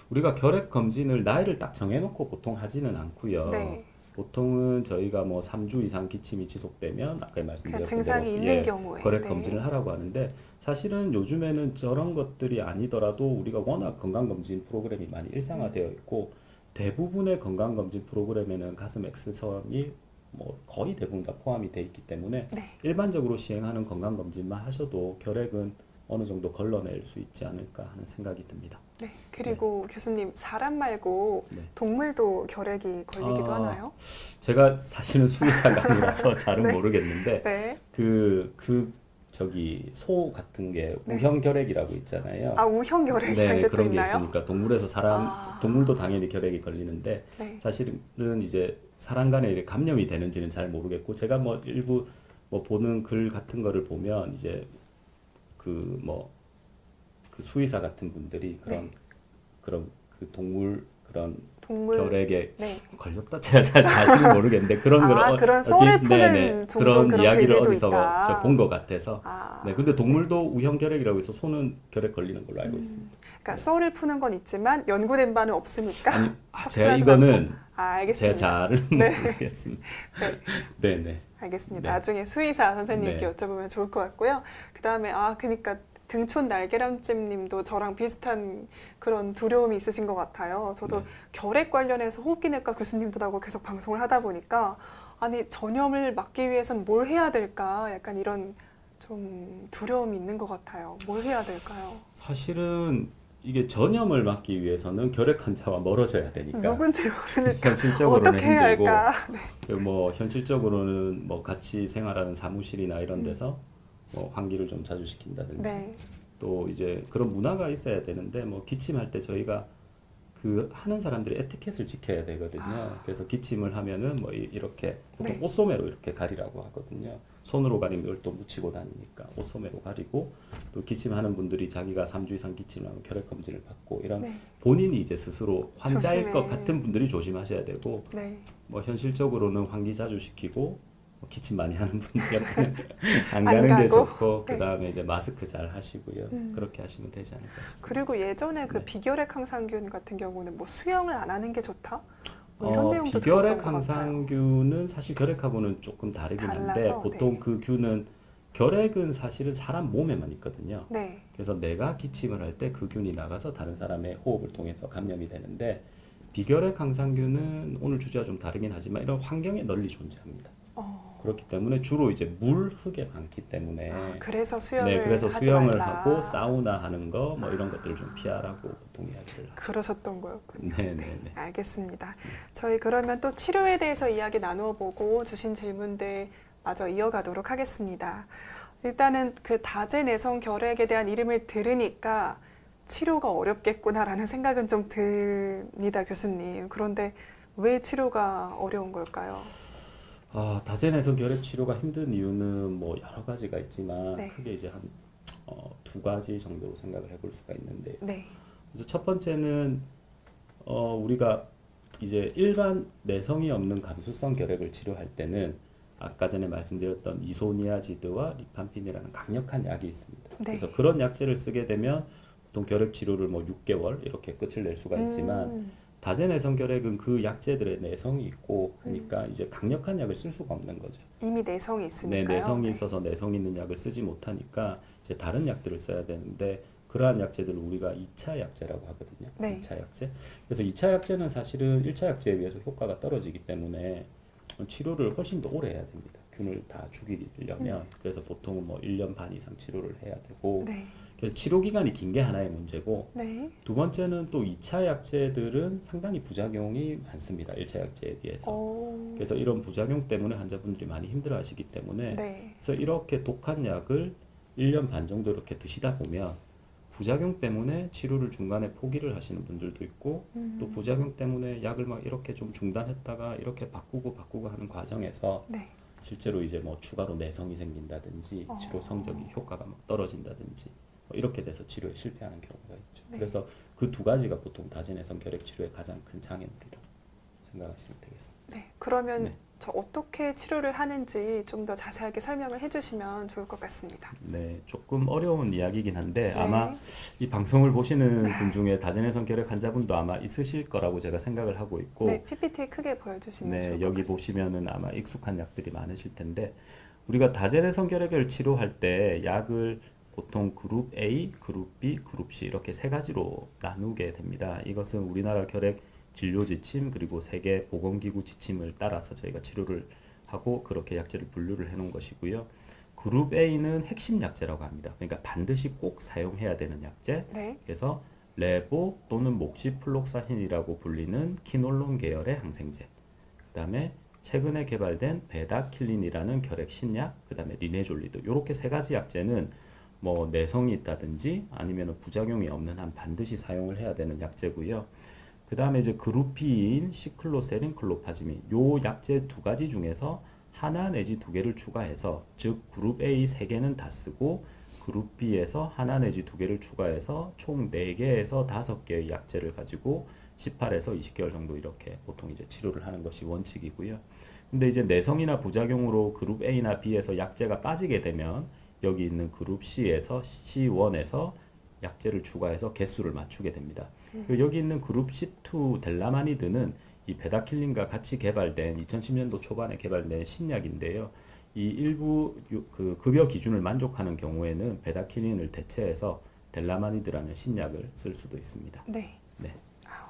B: 우리가 결핵 검진을 나이를 딱 정해놓고 보통 하지는 않고요.
A: 네.
B: 보통은 저희가 뭐 3주 이상 기침이 지속되면 아까 말씀드렸던
A: 증상이
B: 대로
A: 있는 경우에
B: 결핵
A: 네.
B: 검진을 하라고 하는데 사실은 요즘에는 저런 것들이 아니더라도 우리가 워낙 건강검진 프로그램이 많이 일상화되어 있고 대부분의 건강검진 프로그램에는 가슴 X선이 뭐 거의 대부분 다 포함이 돼 있기 때문에
A: 네.
B: 일반적으로 시행하는 건강검진만 하셔도 결핵은 어느 정도 걸러낼 수 있지 않을까 하는 생각이 듭니다.
A: 네. 그리고 교수님 사람 말고
B: 네.
A: 동물도 결핵이 걸리기도 하나요?
B: 제가 사실은 수의사가 아니라서 잘은
A: 네.
B: 모르겠는데
A: 네.
B: 저기 소 같은 게
A: 네.
B: 우형 결핵이라고 있잖아요.
A: 아, 우형 결핵이라는
B: 네,
A: 게 또
B: 그런 게
A: 있나요?
B: 있으니까 동물에서 동물도 당연히 결핵이 걸리는데
A: 네.
B: 사실은 이제 사람 간에 이렇게 감염이 되는지는 잘 모르겠고 제가 뭐 일부 뭐 보는 글 같은 거를 보면 이제 그 수의사 같은 분들이 그런 그 동물 결핵에
A: 네.
B: 걸렸다 제가 잘 자신은 모르겠는데 그런 걸
A: 그런 썰을 푸는 종종
B: 그런 이야기를
A: 글들도
B: 어디서
A: 있다.
B: 본 것 같아서
A: 아,
B: 네 근데 동물도 우형 결핵이라고 해서 소는 결핵 걸리는 걸로 알고 있습니다.
A: 그러니까 썰을 푸는 건 있지만 연구된 바는 없으니까.
B: 아니 제가
A: 확실하진
B: 이거는
A: 않고. 알겠습니다.
B: 제가 잘은
A: 네.
B: 모르겠습니다.
A: 네.
B: 네네.
A: 알겠습니다.
B: 네.
A: 나중에 수의사 선생님께
B: 네.
A: 여쭤보면 좋을 것 같고요. 그다음에 그러니까 등촌 날계란찜님도 저랑 비슷한 그런 두려움이 있으신 것 같아요. 저도
B: 네.
A: 결핵 관련해서 호흡기내과 교수님들하고 계속 방송을 하다 보니까 아니 전염을 막기 위해선 뭘 해야 될까? 약간 이런 좀 두려움이 있는 것 같아요. 뭘 해야 될까요?
B: 사실은 이게 전염을 막기 위해서는 결핵 환자와 멀어져야 되니까
A: 누군지 모르니까
B: 현실적으로는
A: 어떻게 해야
B: 힘들고
A: 할까? 네.
B: 뭐 현실적으로는 뭐 같이 생활하는 사무실이나 이런 데서 뭐 환기를 좀 자주 시킨다든지
A: 네.
B: 또 이제 그런 문화가 있어야 되는데 뭐 기침할 때 저희가 그 하는 사람들이 에티켓을 지켜야 되거든요. 그래서 기침을 하면은 뭐 이렇게 보통
A: 네.
B: 옷소매로 이렇게 가리라고 하거든요. 손으로 가리면 이걸 또 묻히고 다니니까 옷소매로 가리고 또 기침하는 분들이 자기가 3주 이상 기침하면 결핵 검진을 받고 이런
A: 네.
B: 본인이 이제 스스로 환자일
A: 조심해.
B: 것 같은 분들이 조심하셔야 되고
A: 네.
B: 뭐 현실적으로는 환기 자주 시키고 뭐 기침 많이 하는 분들 같은 안
A: 안
B: 가는 게
A: 가고.
B: 좋고
A: 네.
B: 그다음에 이제 마스크 잘 하시고요. 그렇게 하시면 되지 않을까 싶습니다.
A: 그리고 예전에 그
B: 네.
A: 비결핵 항상균 같은 경우는 뭐 수영을 안 하는 게 좋다? 뭐 이런 내용도
B: 비결핵
A: 들었던 것 같아요.
B: 항상균은 사실 결핵하고는 조금 다르긴 한데
A: 달라서,
B: 보통
A: 네.
B: 그 균은 결핵은 사실은 사람 몸에만 있거든요.
A: 네.
B: 그래서 내가 기침을 할 때 그 균이 나가서 다른 사람의 호흡을 통해서 감염이 되는데 비결핵 항상균은 오늘 주제와 좀 다르긴 하지만 이런 환경에 널리 존재합니다. 그렇기 때문에 주로 이제 물, 흙에 많기 때문에
A: 그래서 수영을
B: 네, 그래서
A: 하지
B: 수영을
A: 말라.
B: 하고 사우나 하는 거 뭐 이런 것들을 좀 피하라고 보통 이야기를 하죠.
A: 그러셨던 거였군요.
B: 네네네.
A: 알겠습니다. 저희 그러면 또 치료에 대해서 이야기 나누어 보고 주신 질문들 마저 이어가도록 하겠습니다. 일단은 그 다제내성 결핵에 대한 이름을 들으니까 치료가 어렵겠구나라는 생각은 좀 듭니다, 교수님. 그런데 왜 치료가 어려운 걸까요?
B: 다제내성 결핵 치료가 힘든 이유는 뭐 여러 가지가 있지만
A: 네.
B: 크게 이제 한 두 가지 정도로 생각을 해볼 수가 있는데
A: 네.
B: 이제 첫 번째는 우리가 이제 일반 내성이 없는 감수성 결핵을 치료할 때는 아까 전에 말씀드렸던 이소니아지드와 리판핀이라는 강력한 약이 있습니다.
A: 네.
B: 그래서 그런 약제를 쓰게 되면 보통 결핵 치료를 뭐 6개월 이렇게 끝을 낼 수가 있지만 다제내성 결핵은 그 약제들의 내성이 있고 하니까 이제 강력한 약을 쓸 수가 없는 거죠.
A: 이미 내성이
B: 네,
A: 있으니까요.
B: 내성이 있어서 내성 있는 약을 쓰지 못하니까 이제 다른 약들을 써야 되는데 그러한 약제들을 우리가 2차 약제라고 하거든요.
A: 네.
B: 2차 약제. 그래서 2차 약제는 사실은 1차 약제에 비해서 효과가 떨어지기 때문에 치료를 훨씬 더 오래 해야 됩니다. 균을 다 죽이려면. 그래서 보통은 뭐 1년 반 이상 치료를 해야 되고
A: 네.
B: 그래서 치료 기간이 긴 게 하나의 문제고
A: 네.
B: 두 번째는 또 2차 약제들은 상당히 부작용이 많습니다. 1차 약제에 비해서. 그래서 이런 부작용 때문에 환자분들이 많이 힘들어 하시기 때문에
A: 네.
B: 그래서 이렇게 독한 약을 1년 반 정도 이렇게 드시다 보면 부작용 때문에 치료를 중간에 포기를 하시는 분들도 있고 또 부작용 때문에 약을 막 이렇게 좀 중단했다가 이렇게 바꾸고 하는 과정에서
A: 네.
B: 실제로 이제 뭐 추가로 내성이 생긴다든지 치료 성적이 효과가 막 떨어진다든지 뭐 이렇게 돼서 치료에 실패하는 경우가 있죠.
A: 네.
B: 그래서 그 두 가지가 보통 다제내성 결핵 치료의 가장 큰 장애물이라고 생각하시면 되겠습니다.
A: 네. 그러면
B: 네.
A: 저 어떻게 치료를 하는지 좀 더 자세하게 설명을 해주시면 좋을 것 같습니다.
B: 네, 조금 어려운 이야기이긴 한데
A: 네.
B: 아마 이 방송을 보시는 분 중에 다제내성 결핵 환자분도 아마 있으실 거라고 제가 생각을 하고 있고
A: 네, PPT 크게 보여주시면 좋을
B: 네,
A: 것
B: 여기
A: 같습니다.
B: 보시면은 아마 익숙한 약들이 많으실 텐데 우리가 다제내성 결핵을 치료할 때 약을 보통 그룹 A, 그룹 B, 그룹 C 이렇게 세 가지로 나누게 됩니다. 이것은 우리나라 결핵 진료 지침 그리고 세계 보건기구 지침을 따라서 저희가 치료를 하고 그렇게 약제를 분류를 해놓은 것이고요. 그룹 A는 핵심 약제라고 합니다. 그러니까 반드시 꼭 사용해야 되는 약제.
A: 네.
B: 그래서 레보 또는 목시플록사신이라고 불리는 키놀론 계열의 항생제. 그다음에 최근에 개발된 베다킬린이라는 결핵 신약, 그다음에 리네졸리드. 이렇게 세 가지 약제는 뭐 내성이 있다든지 아니면 부작용이 없는 한 반드시 사용을 해야 되는 약제고요. 그 다음에 이제 그룹 B인 시클로세린, 클로파지민 요 약제 두 가지 중에서 하나 내지 두 개를 추가해서 즉 그룹 A 세 개는 다 쓰고 그룹 B에서 하나 내지 두 개를 추가해서 총 4개에서 5개의 약제를 가지고 18에서 20개월 정도 이렇게 보통 이제 치료를 하는 것이 원칙이고요. 근데 이제 내성이나 부작용으로 그룹 A나 B에서 약제가 빠지게 되면 여기 있는 그룹 C에서 C1에서 약제를 추가해서 개수를 맞추게 됩니다. 그리고 여기 있는 그룹 C2 델라마니드는 이 베다킬린과 같이 개발된 2010년도 초반에 개발된 신약인데요. 이 일부 그 급여 기준을 만족하는 경우에는 베다킬린을 대체해서 델라마니드라는 신약을 쓸 수도 있습니다.
A: 네.
B: 네.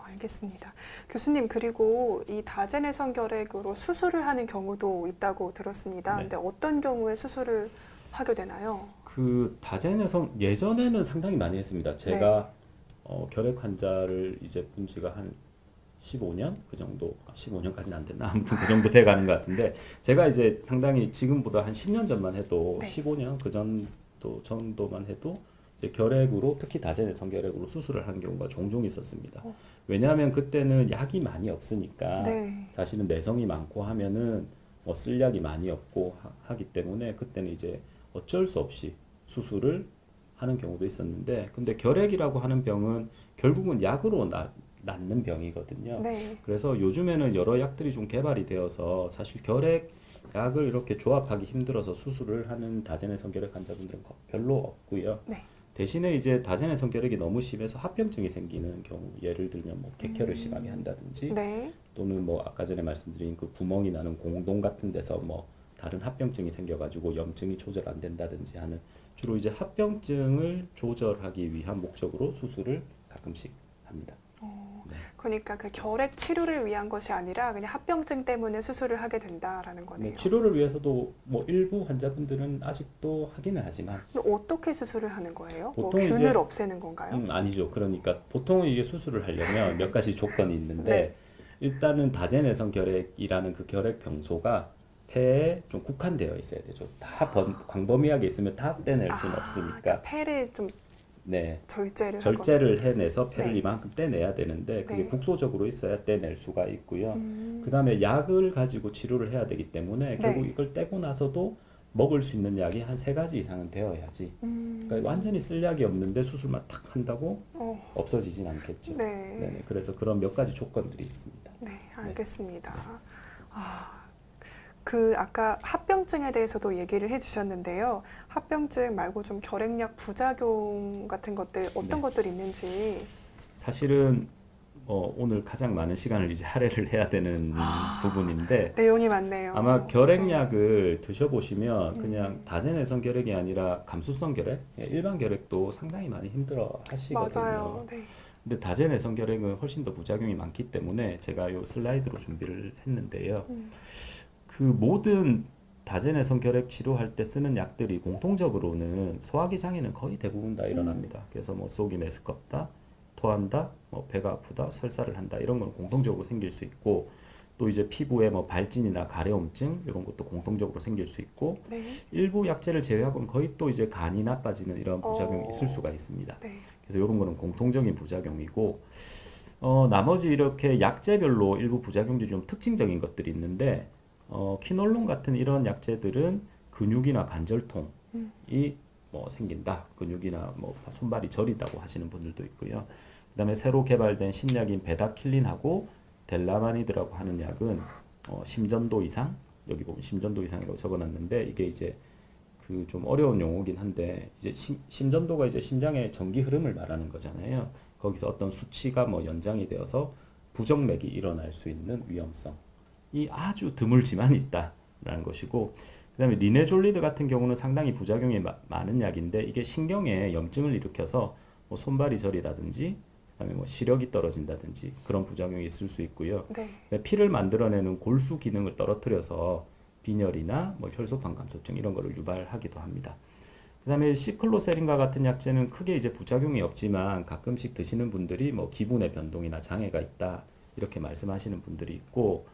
A: 알겠습니다. 교수님, 그리고 이 다제내성 결핵으로 수술을 하는 경우도 있다고 들었습니다.
B: 네.
A: 근데 어떤 경우에 수술을 하게 되나요?
B: 그 다제내성 예전에는 상당히 많이 했습니다. 제가 결핵 환자를 이제 본 지가 한 15년 그 정도 15년까지는 안 됐나 아무튼 그 정도 돼 가는 것 같은데 제가 이제 상당히 지금보다 한 10년 전만 해도
A: 네.
B: 15년 그 정도만 해도 이제 결핵으로 특히 다제내성 결핵으로 수술을 하는 경우가 종종 있었습니다. 왜냐하면 그때는 약이 많이 없으니까
A: 네.
B: 사실은 내성이 많고 하면은 뭐 쓸 약이 많이 없고 하기 때문에 그때는 이제 어쩔 수 없이 수술을 하는 경우도 있었는데 근데 결핵이라고 하는 병은 결국은 약으로 낫는 병이거든요.
A: 네.
B: 그래서 요즘에는 여러 약들이 좀 개발이 되어서 사실 결핵 약을 이렇게 조합하기 힘들어서 수술을 하는 다제내성 결핵 환자분들은 별로 없고요.
A: 네.
B: 대신에 이제 다제내성 결핵이 너무 심해서 합병증이 생기는 경우, 예를 들면 뭐 객혈을 심하게 한다든지
A: 네.
B: 또는 뭐 아까 전에 말씀드린 그 구멍이 나는 공동 같은 데서 뭐 다른 합병증이 생겨가지고 염증이 조절 안 된다든지 하는 주로 이제 합병증을 조절하기 위한 목적으로 수술을 가끔씩 합니다. 네.
A: 그러니까 그 결핵 치료를 위한 것이 아니라 그냥 합병증 때문에 수술을 하게 된다라는
B: 네,
A: 거네요.
B: 치료를 위해서도 뭐 일부 환자분들은 아직도 하기는 하지만
A: 그럼 어떻게 수술을 하는 거예요? 뭐
B: 보통
A: 균을
B: 이제
A: 없애는 건가요?
B: 아니죠. 그러니까 보통 이게 수술을 하려면 몇 가지 조건이 있는데
A: 네.
B: 일단은 다제내성 결핵이라는 그 결핵 병소가 폐에 좀 국한되어 있어야 되죠. 다 광범위하게 있으면 다 떼낼 수는
A: 그
B: 없으니까
A: 폐를 좀
B: 네.
A: 절제를
B: 절제를 해내서 폐를
A: 네.
B: 이만큼 떼내야 되는데 그게
A: 네.
B: 국소적으로 있어야 떼낼 수가 있고요. 그다음에 약을 가지고 치료를 해야 되기 때문에 결국
A: 네.
B: 이걸 떼고 나서도 먹을 수 있는 약이 한 3가지 이상은 되어야지. 그러니까 완전히 쓸 약이 없는데 수술만 탁 한다고
A: 어,
B: 없어지진 않겠죠.
A: 네.
B: 네네. 그래서 그런 몇 가지 조건들이 있습니다.
A: 네, 알겠습니다. 그 아까 합병증에 대해서도 얘기를 해주셨는데요. 합병증 말고 좀 결핵약 부작용 같은 것들 어떤
B: 네.
A: 것들이 있는지.
B: 사실은 오늘 가장 많은 시간을 이제 할애를 해야 되는 부분인데
A: 내용이 많네요.
B: 아마 결핵약을 드셔보시면
A: 네.
B: 그냥 다제내성 결핵이 아니라 감수성 결핵, 일반 결핵도 상당히 많이 힘들어 하시거든요.
A: 맞아요. 네.
B: 근데 다제내성 결핵은 훨씬 더 부작용이 많기 때문에 제가 요 슬라이드로 준비를 했는데요. 그 모든 다제내성 결핵 치료할 때 쓰는 약들이 공통적으로는 소화기 장애는 거의 대부분 다 일어납니다. 그래서 뭐 속이 메스껍다, 토한다, 뭐 배가 아프다, 설사를 한다 이런 건 공통적으로 생길 수 있고 또 이제 피부에 뭐 발진이나 가려움증 이런 것도 공통적으로 생길 수 있고
A: 네.
B: 일부 약제를 제외하고는 거의 또 이제 간이 나빠지는 이런 부작용이 있을 수가 있습니다.
A: 네.
B: 그래서 이런 거는 공통적인 부작용이고 나머지 이렇게 약제별로 일부 부작용들이 좀 특징적인 것들이 있는데 키놀론 같은 이런 약제들은 근육이나 관절통이 뭐 생긴다. 근육이나 뭐 손발이 저리다고 하시는 분들도 있고요. 그다음에 새로 개발된 신약인 베다킬린하고 델라마니드라고 하는 약은 심전도 이상 여기 보면 심전도 이상이라고 적어놨는데 이게 이제 그 좀 어려운 용어긴 한데 이제 심전도가 이제 심장의 전기 흐름을 말하는 거잖아요. 거기서 어떤 수치가 뭐 연장이 되어서 부정맥이 일어날 수 있는 위험성이 아주 드물지만 있다라는 것이고 그다음에 리네졸리드 같은 경우는 상당히 부작용이 많은 약인데 이게 신경에 염증을 일으켜서 뭐 손발이 저리다든지 그다음에 뭐 시력이 떨어진다든지 그런 부작용이 있을 수 있고요.
A: 네.
B: 피를 만들어내는 골수 기능을 떨어뜨려서 빈혈이나 뭐 혈소판 감소증 이런 거를 유발하기도 합니다. 그다음에 시클로세린과 같은 약제는 크게 이제 부작용이 없지만 가끔씩 드시는 분들이 뭐 기분의 변동이나 장애가 있다 이렇게 말씀하시는 분들이 있고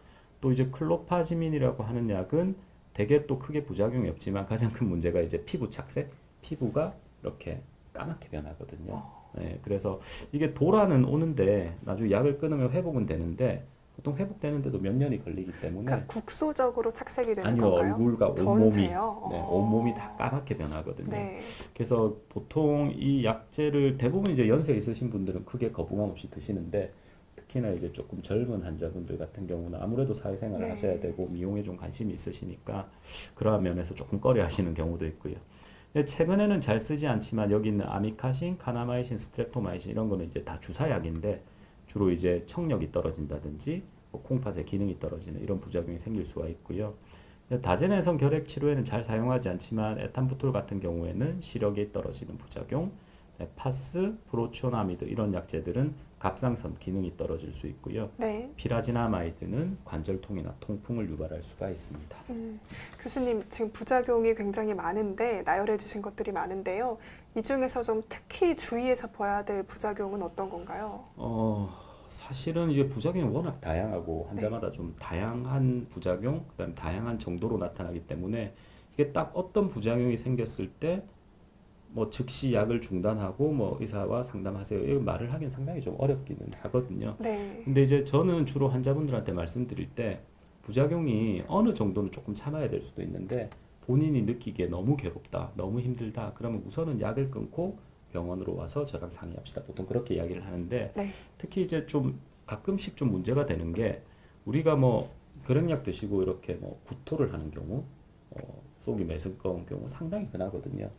B: 또 이제 클로파지민이라고 하는 약은 대개 또 크게 부작용이 없지만 가장 큰 문제가 이제 피부 착색, 피부가 이렇게 까맣게 변하거든요. 네, 그래서 이게 돌아는 오는데 나중에 약을 끊으면 회복은 되는데 보통 회복되는데도 몇 년이 걸리기 때문에
A: 그러니까 국소적으로 착색이 되는
B: 아니요
A: 건가요?
B: 얼굴과 온몸이
A: 전체요?
B: 네, 온몸이 다 까맣게 변하거든요.
A: 네.
B: 그래서 보통 이 약제를 대부분 이제 연세 있으신 분들은 크게 거부감 없이 드시는데 특히나 이제 조금 젊은 환자분들 같은 경우는 아무래도 사회생활을
A: 네.
B: 하셔야 되고 미용에 좀 관심이 있으시니까 그러한 면에서 조금 꺼려하시는 경우도 있고요. 근데 최근에는 잘 쓰지 않지만 여기 있는 아미카신, 카나마이신, 스트랩토마이신 이런 거는 이제 다 주사약인데 주로 이제 청력이 떨어진다든지 뭐 콩팥의 기능이 떨어지는 이런 부작용이 생길 수가 있고요. 다제내성 결핵 치료에는 잘 사용하지 않지만 에탄부톨 같은 경우에는 시력이 떨어지는 부작용, 파스, 프로치오나미드 이런 약제들은 갑상선 기능이 떨어질 수 있고요.
A: 네.
B: 피라지나마이드는 관절통이나 통풍을 유발할 수가 있습니다.
A: 교수님, 지금 부작용이 굉장히 많은데 나열해 주신 것들이 많은데요. 이 중에서 좀 특히 주의해서 봐야 될 부작용은 어떤 건가요?
B: 사실은 이제 부작용이 워낙 다양하고 환자마다 좀 다양한 부작용, 그다음 다양한 정도로 나타나기 때문에 이게 딱 어떤 부작용이 생겼을 때 뭐 즉시 약을 중단하고 뭐 의사와 상담하세요. 이 말을 하긴 상당히 좀 어렵기는 하거든요.
A: 네.
B: 근데 이제 저는 주로 환자분들한테 말씀드릴 때 부작용이 어느 정도는 조금 참아야 될 수도 있는데 본인이 느끼기에 너무 괴롭다, 너무 힘들다. 그러면 우선은 약을 끊고 병원으로 와서 저랑 상의합시다. 보통 그렇게 이야기를 하는데
A: 네.
B: 특히 이제 좀 가끔씩 좀 문제가 되는 게 우리가 뭐 결핵약 드시고 이렇게 뭐 구토를 하는 경우, 속이 메스꺼운 경우 상당히 흔하거든요.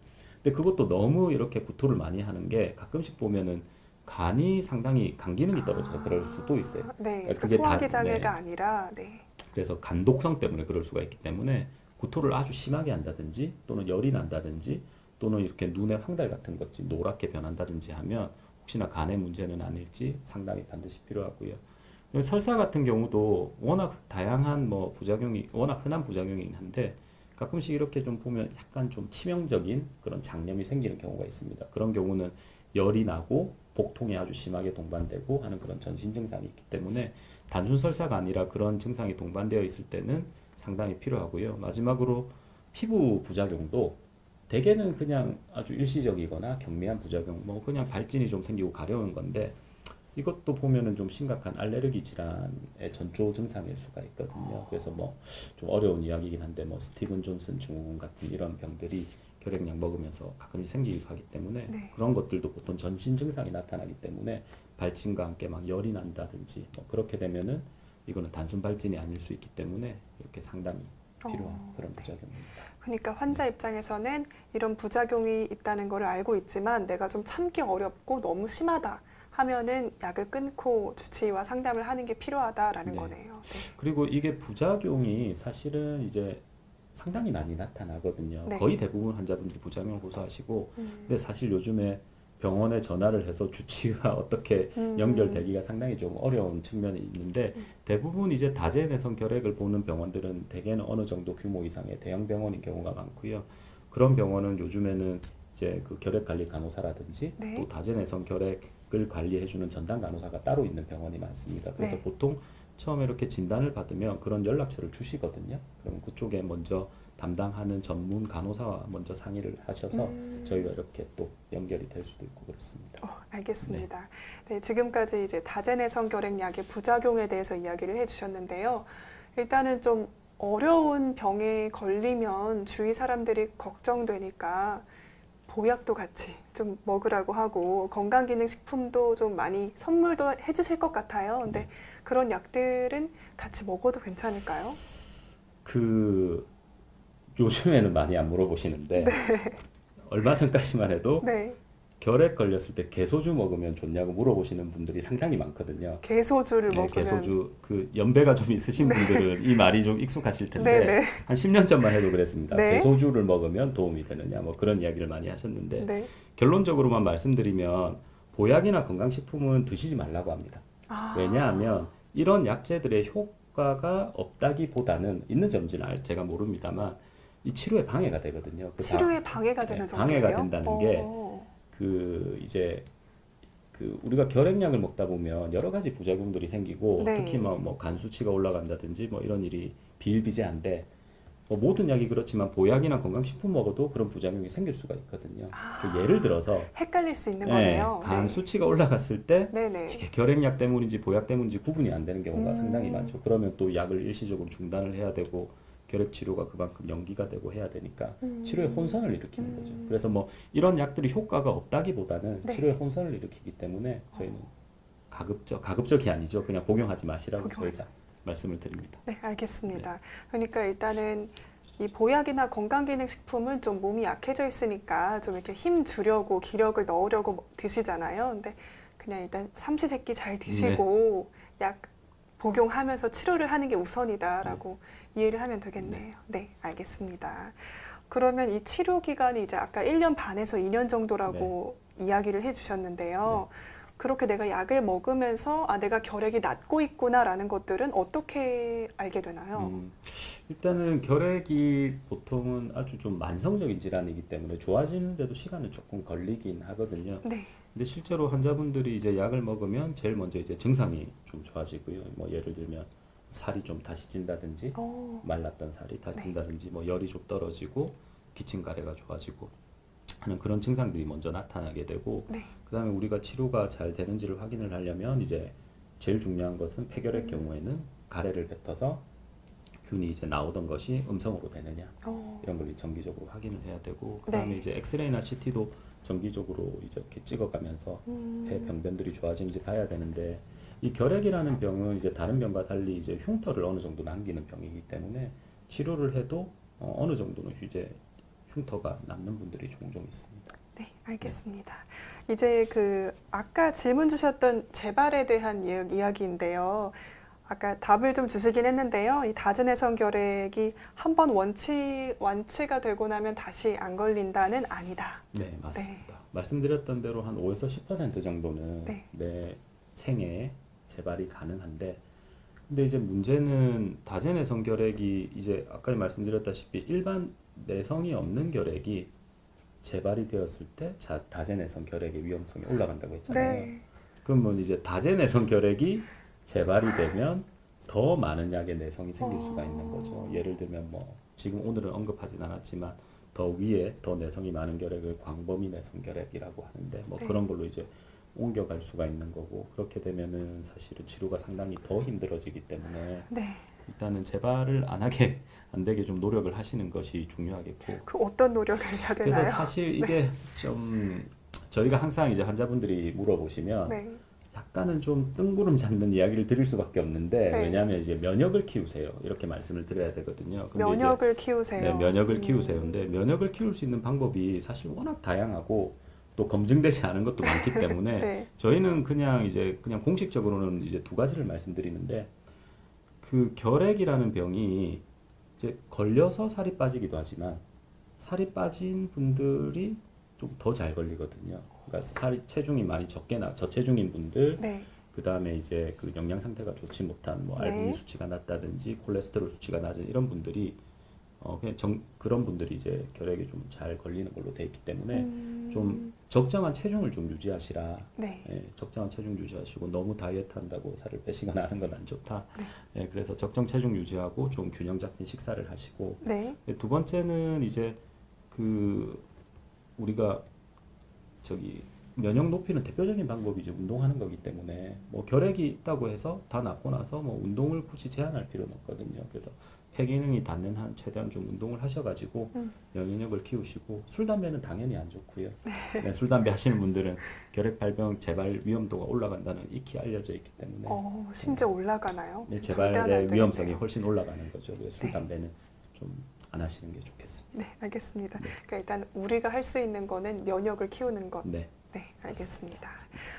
B: 근데 그것도 너무 이렇게 구토를 많이 하는 게 가끔씩 보면은 간이 상당히 간 기능이 떨어져서 그럴 수도 있어요.
A: 네.
B: 그러니까
A: 그러니까 소화기 장애가 아니라 네.
B: 그래서 간 독성 때문에 그럴 수가 있기 때문에 구토를 아주 심하게 한다든지 또는 열이 난다든지 또는 이렇게 눈에 황달 같은 것이 노랗게 변한다든지 하면 혹시나 간의 문제는 아닐지 상담이 반드시 필요하고요. 설사 같은 경우도 워낙 다양한 뭐 부작용이 워낙 흔한 부작용이긴 한데 가끔씩 이렇게 좀 보면 약간 좀 치명적인 그런 장염이 생기는 경우가 있습니다. 그런 경우는 열이 나고 복통이 아주 심하게 동반되고 하는 그런 전신 증상이 있기 때문에 단순 설사가 아니라 그런 증상이 동반되어 있을 때는 상담이 필요하고요. 마지막으로 피부 부작용도 대개는 그냥 아주 일시적이거나 경미한 부작용, 뭐 그냥 발진이 좀 생기고 가려운 건데 이것도 보면은 좀 심각한 알레르기 질환의 전조 증상일 수가 있거든요. 그래서 뭐 좀 어려운 이야기이긴 한데 뭐 스티븐 존슨 증후군 같은 이런 병들이 결핵약 먹으면서 가끔씩 생기기도 하기 때문에
A: 네.
B: 그런 것들도 보통 전신 증상이 나타나기 때문에 발진과 함께 막 열이 난다든지 뭐 그렇게 되면은 이거는 단순 발진이 아닐 수 있기 때문에 이렇게 상담이 필요한 그런 부작용입니다.
A: 그러니까 환자 입장에서는 이런 부작용이 있다는 걸 알고 있지만 내가 좀 참기 어렵고 너무 심하다 하면은 약을 끊고 주치의와 상담을 하는 게 필요하다라는
B: 네.
A: 거네요. 네.
B: 그리고 이게 부작용이 사실은 이제 상당히 많이 나타나거든요.
A: 네.
B: 거의 대부분 환자분들이 부작용을 호소하시고 근데 사실 요즘에 병원에 전화를 해서 주치의와 어떻게 연결되기가 상당히 좀 어려운 측면이 있는데 대부분 이제 다제내성 결핵을 보는 병원들은 대개는 어느 정도 규모 이상의 대형 병원인 경우가 많고요. 그런 병원은 요즘에는 이제 그 결핵 관리 간호사라든지
A: 네.
B: 또 다제내성 결핵을 관리해주는 전담 간호사가 따로 있는 병원이 많습니다. 그래서
A: 네.
B: 보통 처음에 이렇게 진단을 받으면 그런 연락처를 주시거든요. 그럼 그쪽에 먼저 담당하는 전문 간호사와 먼저 상의를 하셔서 저희가 이렇게 또 연결이 될 수도 있고 그렇습니다.
A: 알겠습니다. 네, 지금까지 이제 다제내성 결핵약의 부작용에 대해서 이야기를 해주셨는데요. 일단은 좀 어려운 병에 걸리면 주위 사람들이 걱정되니까 보약도 같이 좀 먹으라고 하고 건강기능식품도 좀 많이 선물도 해주실 것 같아요. 근데 그런 약들은 같이 먹어도 괜찮을까요?
B: 그 요즘에는 많이 안 물어보시는데 얼마 전까지만 해도
A: 네,
B: 결핵 걸렸을 때 개소주 먹으면 좋냐고 물어보시는 분들이 상당히 많거든요.
A: 개소주를
B: 네,
A: 먹으면
B: 개소주 그 연배가 좀 있으신 분들은 이 말이 좀 익숙하실 텐데
A: 네, 네.
B: 한 10년 전만 해도 그랬습니다.
A: 네.
B: 개소주를 먹으면 도움이 되느냐 뭐 그런 이야기를 많이 하셨는데
A: 네.
B: 결론적으로만 말씀드리면 보약이나 건강식품은 드시지 말라고 합니다. 왜냐하면 이런 약재들의 효과가 없다기보다는 있는 점지는 제가 모릅니다만 이 치료에 방해가 되거든요.
A: 치료에 방해가 되는 정도예요?
B: 방해가 된다는 게 그 이제 그 우리가 결핵약을 먹다 보면 여러 가지 부작용들이 생기고
A: 네.
B: 특히 뭐 간 수치가 올라간다든지 뭐 이런 일이 비일비재한데 뭐 모든 약이 그렇지만 보약이나 건강식품 먹어도 그런 부작용이 생길 수가 있거든요. 그 예를 들어서
A: 헷갈릴 수 있는 거네요.
B: 간
A: 네.
B: 수치가 올라갔을 때
A: 네네.
B: 이게 결핵약 때문인지 보약 때문인지 구분이 안 되는 경우가 상당히 많죠. 그러면 또 약을 일시적으로 중단을 해야 되고 결핵 치료가 그만큼 연기가 되고 해야 되니까 치료에 혼선을 일으키는 거죠. 그래서 뭐 이런 약들이 효과가 없다기보다는
A: 네.
B: 치료에 혼선을 일으키기 때문에 저희는 가급적이 아니죠. 그냥 복용하지 마시라고
A: 복용하지.
B: 저희가 말씀을 드립니다.
A: 네, 알겠습니다. 그러니까 일단은 이 보약이나 건강기능식품은 좀 몸이 약해져 있으니까 좀 이렇게 힘 주려고 기력을 넣으려고 드시잖아요. 근데 그냥 일단 삼시세끼 잘 드시고 약 복용하면서 치료를 하는 게 우선이다라고 이해를 하면 되겠네요. 네, 알겠습니다. 그러면 이 치료 기간이 이제 아까 1년 반에서 2년 정도라고 이야기를 해주셨는데요. 그렇게 내가 약을 먹으면서 내가 결핵이 낫고 있구나라는 것들은 어떻게 알게 되나요?
B: 일단은 결핵이 보통은 아주 좀 만성적인 질환이기 때문에 좋아지는데도 시간은 조금 걸리긴 하거든요.
A: 네.
B: 근데 실제로 환자분들이 이제 약을 먹으면 제일 먼저 이제 증상이 좀 좋아지고요. 뭐 예를 들면 살이 좀 다시 찐다든지 말랐던 살이 다시 찐다든지 뭐 열이 좀 떨어지고 기침 가래가 좋아지고 하는 그런 증상들이 먼저 나타나게 되고 그다음에 우리가 치료가 잘 되는지를 확인을 하려면 이제 제일 중요한 것은 폐결핵 경우에는 가래를 뱉어서 균이 이제 나오던 것이 음성으로 되느냐 이런 걸 정기적으로 확인을 해야 되고 그다음에 이제 엑스레이나 CT도 정기적으로 이제 이렇게 찍어가면서 폐 병변들이 좋아지는지 봐야 되는데 이 결핵이라는 병은 이제 다른 병과 달리 이제 흉터를 어느 정도 남기는 병이기 때문에 치료를 해도 어느 정도는 이제 흉터가 남는 분들이 종종 있습니다.
A: 네, 알겠습니다. 이제 그 아까 질문 주셨던 재발에 대한 이야기인데요. 아까 답을 좀 주시긴 했는데요. 이 다제내성 결핵이 한번 완치가 되고 나면 다시 안 걸린다는 아니다.
B: 네, 맞습니다. 말씀드렸던 대로 한 5에서 10% 정도는
A: 네.
B: 내 생애에 재발이 가능한데, 근데 이제 문제는 다제내성 결핵이 이제 아까 말씀드렸다시피 일반 내성이 없는 결핵이 재발이 되었을 때 다제내성 결핵의 위험성이 올라간다고 했잖아요.
A: 네.
B: 그러면 이제 다제내성 결핵이 재발이 되면 더 많은 약의 내성이 생길 수가 있는 거죠. 예를 들면 뭐 지금 오늘은 언급하진 않았지만 더 위에 더 내성이 많은 결핵을 광범위 내성 결핵이라고 하는데 뭐
A: 네.
B: 그런 걸로 이제 옮겨갈 수가 있는 거고, 그렇게 되면은 사실은 치료가 상당히 더 힘들어지기 때문에
A: 네.
B: 일단은 재발을 안 되게 좀 노력을 하시는 것이 중요하겠고.
A: 그 어떤 노력을 해야
B: 그래서
A: 되나요?
B: 사실 이게 좀 저희가 항상 이제 환자분들이 물어보시면
A: 네.
B: 약간은 좀 뜬구름 잡는 이야기를 드릴 수밖에 없는데,
A: 네.
B: 왜냐하면 이제 면역을 키우세요 이렇게 말씀을 드려야 되거든요. 근데
A: 면역을
B: 이제
A: 키우세요.
B: 네, 면역을 키우세요. 근데 면역을 키울 수 있는 방법이 사실 워낙 다양하고 또 검증되지 않은 것도 많기 때문에
A: 네.
B: 저희는 그냥 공식적으로는 이제 두 가지를 말씀드리는데, 그 결핵이라는 병이 이제 걸려서 살이 빠지기도 하지만 살이 빠진 분들이 좀 더 잘 걸리거든요. 그러니까 체중이 많이 저체중인 분들,
A: 네.
B: 그 다음에 이제 그 영양 상태가 좋지 못한 뭐
A: 네.
B: 알부민 수치가 낮다든지 콜레스테롤 수치가 낮은 이런 분들이 그런 분들이 이제 결핵에 좀 잘 걸리는 걸로 돼 있기 때문에 좀 적정한 체중을 좀 유지하시라.
A: 네.
B: 예, 적정한 체중 유지하시고 너무 다이어트 한다고 살을 빼시거나 하는 건 안 좋다. 예, 그래서 적정 체중 유지하고 좀 균형 잡힌 식사를 하시고.
A: 네.
B: 예, 두 번째는 이제 우리가 면역 높이는 대표적인 방법이 이제 운동하는 거기 때문에 뭐 결핵이 있다고 해서 다 낫고 나서 뭐 운동을 굳이 제한할 필요는 없거든요. 그래서 폐기능이 닿는 한 최대한 좀 운동을 하셔가지고 면역력을 키우시고, 술 담배는 당연히 안 좋고요. 네, 술 담배 하시는 분들은 결핵 발병 재발 위험도가 올라간다는 익히 알려져 있기 때문에
A: 심지어 올라가나요?
B: 네,
A: 절대 하면 안
B: 재발의 위험성이
A: 되겠네요.
B: 훨씬 올라가는 거죠. 그래서 술
A: 네.
B: 담배는 좀 안 하시는 게 좋겠습니다.
A: 네, 알겠습니다.
B: 네.
A: 그러니까 일단 우리가 할 수 있는 거는 면역을 키우는 것.
B: 네.
A: 네, 알겠습니다.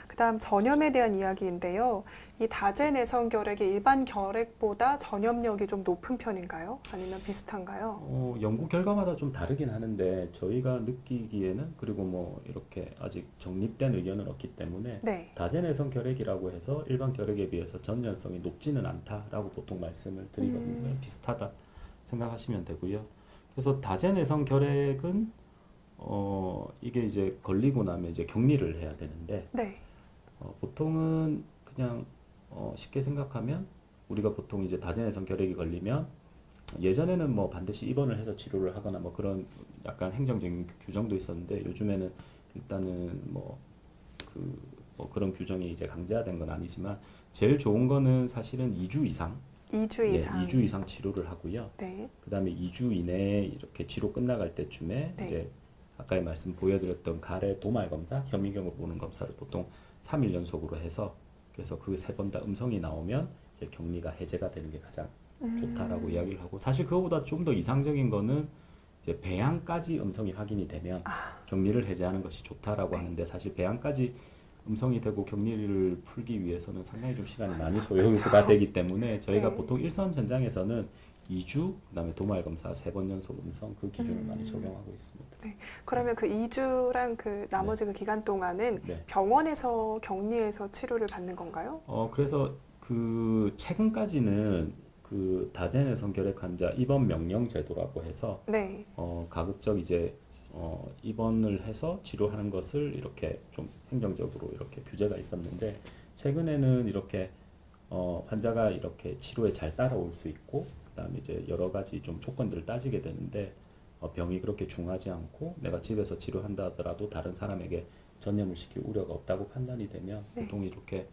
A: 그다음 전염에 대한 이야기인데요. 이 다제내성 결핵이 일반 결핵보다 전염력이 좀 높은 편인가요? 아니면 비슷한가요?
B: 연구 결과마다 좀 다르긴 하는데 저희가 느끼기에는, 그리고 뭐 이렇게 아직 정립된 의견은 없기 때문에
A: 네.
B: 다제내성 결핵이라고 해서 일반 결핵에 비해서 전염성이 높지는 않다라고 보통 말씀을 드리거든요. 비슷하다 생각하시면 되고요. 그래서 다제내성 결핵은 이게 이제 걸리고 나면 이제 격리를 해야 되는데,
A: 네.
B: 보통은 그냥 쉽게 생각하면 우리가 보통 이제 다제내성 결핵이 걸리면 예전에는 뭐 반드시 입원을 해서 치료를 하거나 뭐 그런 약간 행정적인 규정도 있었는데, 요즘에는 일단은 뭐 그런 규정이 이제 강제화된 건 아니지만 제일 좋은 거는 사실은 2주 이상
A: 2주 이상.
B: 2주 이상 치료를 하고요.
A: 네.
B: 그다음에 2주 이내에 이렇게 치료 끝나갈 때쯤에
A: 네.
B: 이제 아까 말씀 보여드렸던 가래 도말 검사, 혐의경을 보는 검사를 보통 3일 연속으로 해서, 그래서 그 세 번 다 음성이 나오면 이제 격리가 해제가 되는 게 가장 좋다라고 이야기를 하고, 사실 그거보다 좀 더 이상적인 거는 이제 배양까지 음성이 확인이 되면 격리를 해제하는 것이 좋다라고 하는데, 사실 배양까지 음성이 되고 격리를 풀기 위해서는 상당히 좀 시간이 많이 소요가 되기 때문에 저희가
A: 네.
B: 보통 일선 현장에서는 2주, 그다음에 도말 검사 3번 연속 음성, 그 기준을 많이 적용하고 있습니다.
A: 네. 그러면 그 2주랑 그 나머지 그 기간 동안은
B: 네.
A: 병원에서 격리해서 치료를 받는 건가요?
B: 그래서 최근까지는 다제내성 결핵 환자 입원 명령 제도라고 해서
A: 네.
B: 가급적 이제 입원을 해서 치료하는 것을 이렇게 좀 행정적으로 이렇게 규제가 있었는데, 최근에는 이렇게 환자가 이렇게 치료에 잘 따라올 수 있고, 그다음에 이제 여러 가지 좀 조건들을 따지게 되는데, 병이 그렇게 중하지 않고 내가 집에서 치료한다 하더라도 다른 사람에게 전염을 시킬 우려가 없다고 판단이 되면
A: 네.
B: 보통 이렇게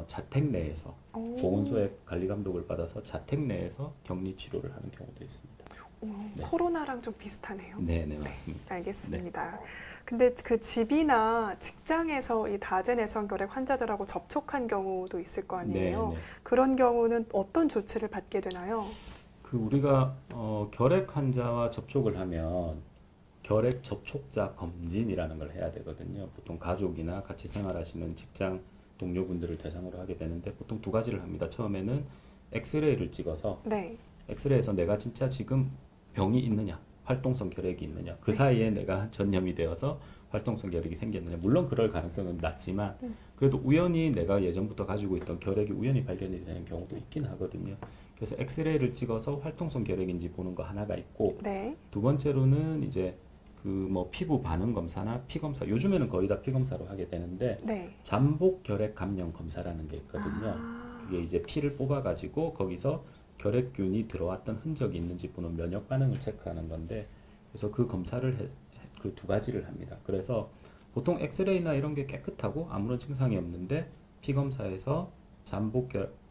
B: 자택 내에서
A: 오.
B: 보건소의 관리 감독을 받아서 자택 내에서 격리 치료를 하는 경우도 있습니다. 네.
A: 코로나랑 좀 비슷하네요.
B: 네, 맞습니다.
A: 알겠습니다. 근데 그 집이나 직장에서 이 다제내성 결핵 환자들하고 접촉한 경우도 있을 거 아니에요?
B: 네.
A: 그런 경우는 어떤 조치를 받게 되나요?
B: 우리가 결핵 환자와 접촉을 하면 결핵 접촉자 검진이라는 걸 해야 되거든요. 보통 가족이나 같이 생활하시는 직장 동료분들을 대상으로 하게 되는데, 보통 두 가지를 합니다. 처음에는 엑스레이를 찍어서
A: 네.
B: 엑스레이에서 내가 진짜 지금 병이 있느냐, 활동성 결핵이 있느냐, 그 사이에 내가 전염이 되어서 활동성 결핵이 생겼느냐. 물론 그럴 가능성은 낮지만 그래도 우연히 내가 예전부터 가지고 있던 결핵이 우연히 발견이 되는 경우도 있긴 하거든요. 그래서 엑스레이를 찍어서 활동성 결핵인지 보는 거 하나가 있고,
A: 네.
B: 두 번째로는 이제 그 뭐 피부 반응 검사나 피 검사, 요즘에는 거의 다 피 검사로 하게 되는데
A: 네.
B: 잠복 결핵 감염 검사라는 게 있거든요. 그게 이제 피를 뽑아 가지고 거기서 결핵균이 들어왔던 흔적이 있는지 보는 면역 반응을 체크하는 건데, 그래서 그 검사를 그 두 가지를 합니다. 그래서 보통 엑스레이나 이런 게 깨끗하고 아무런 증상이 없는데 피 검사에서 잠복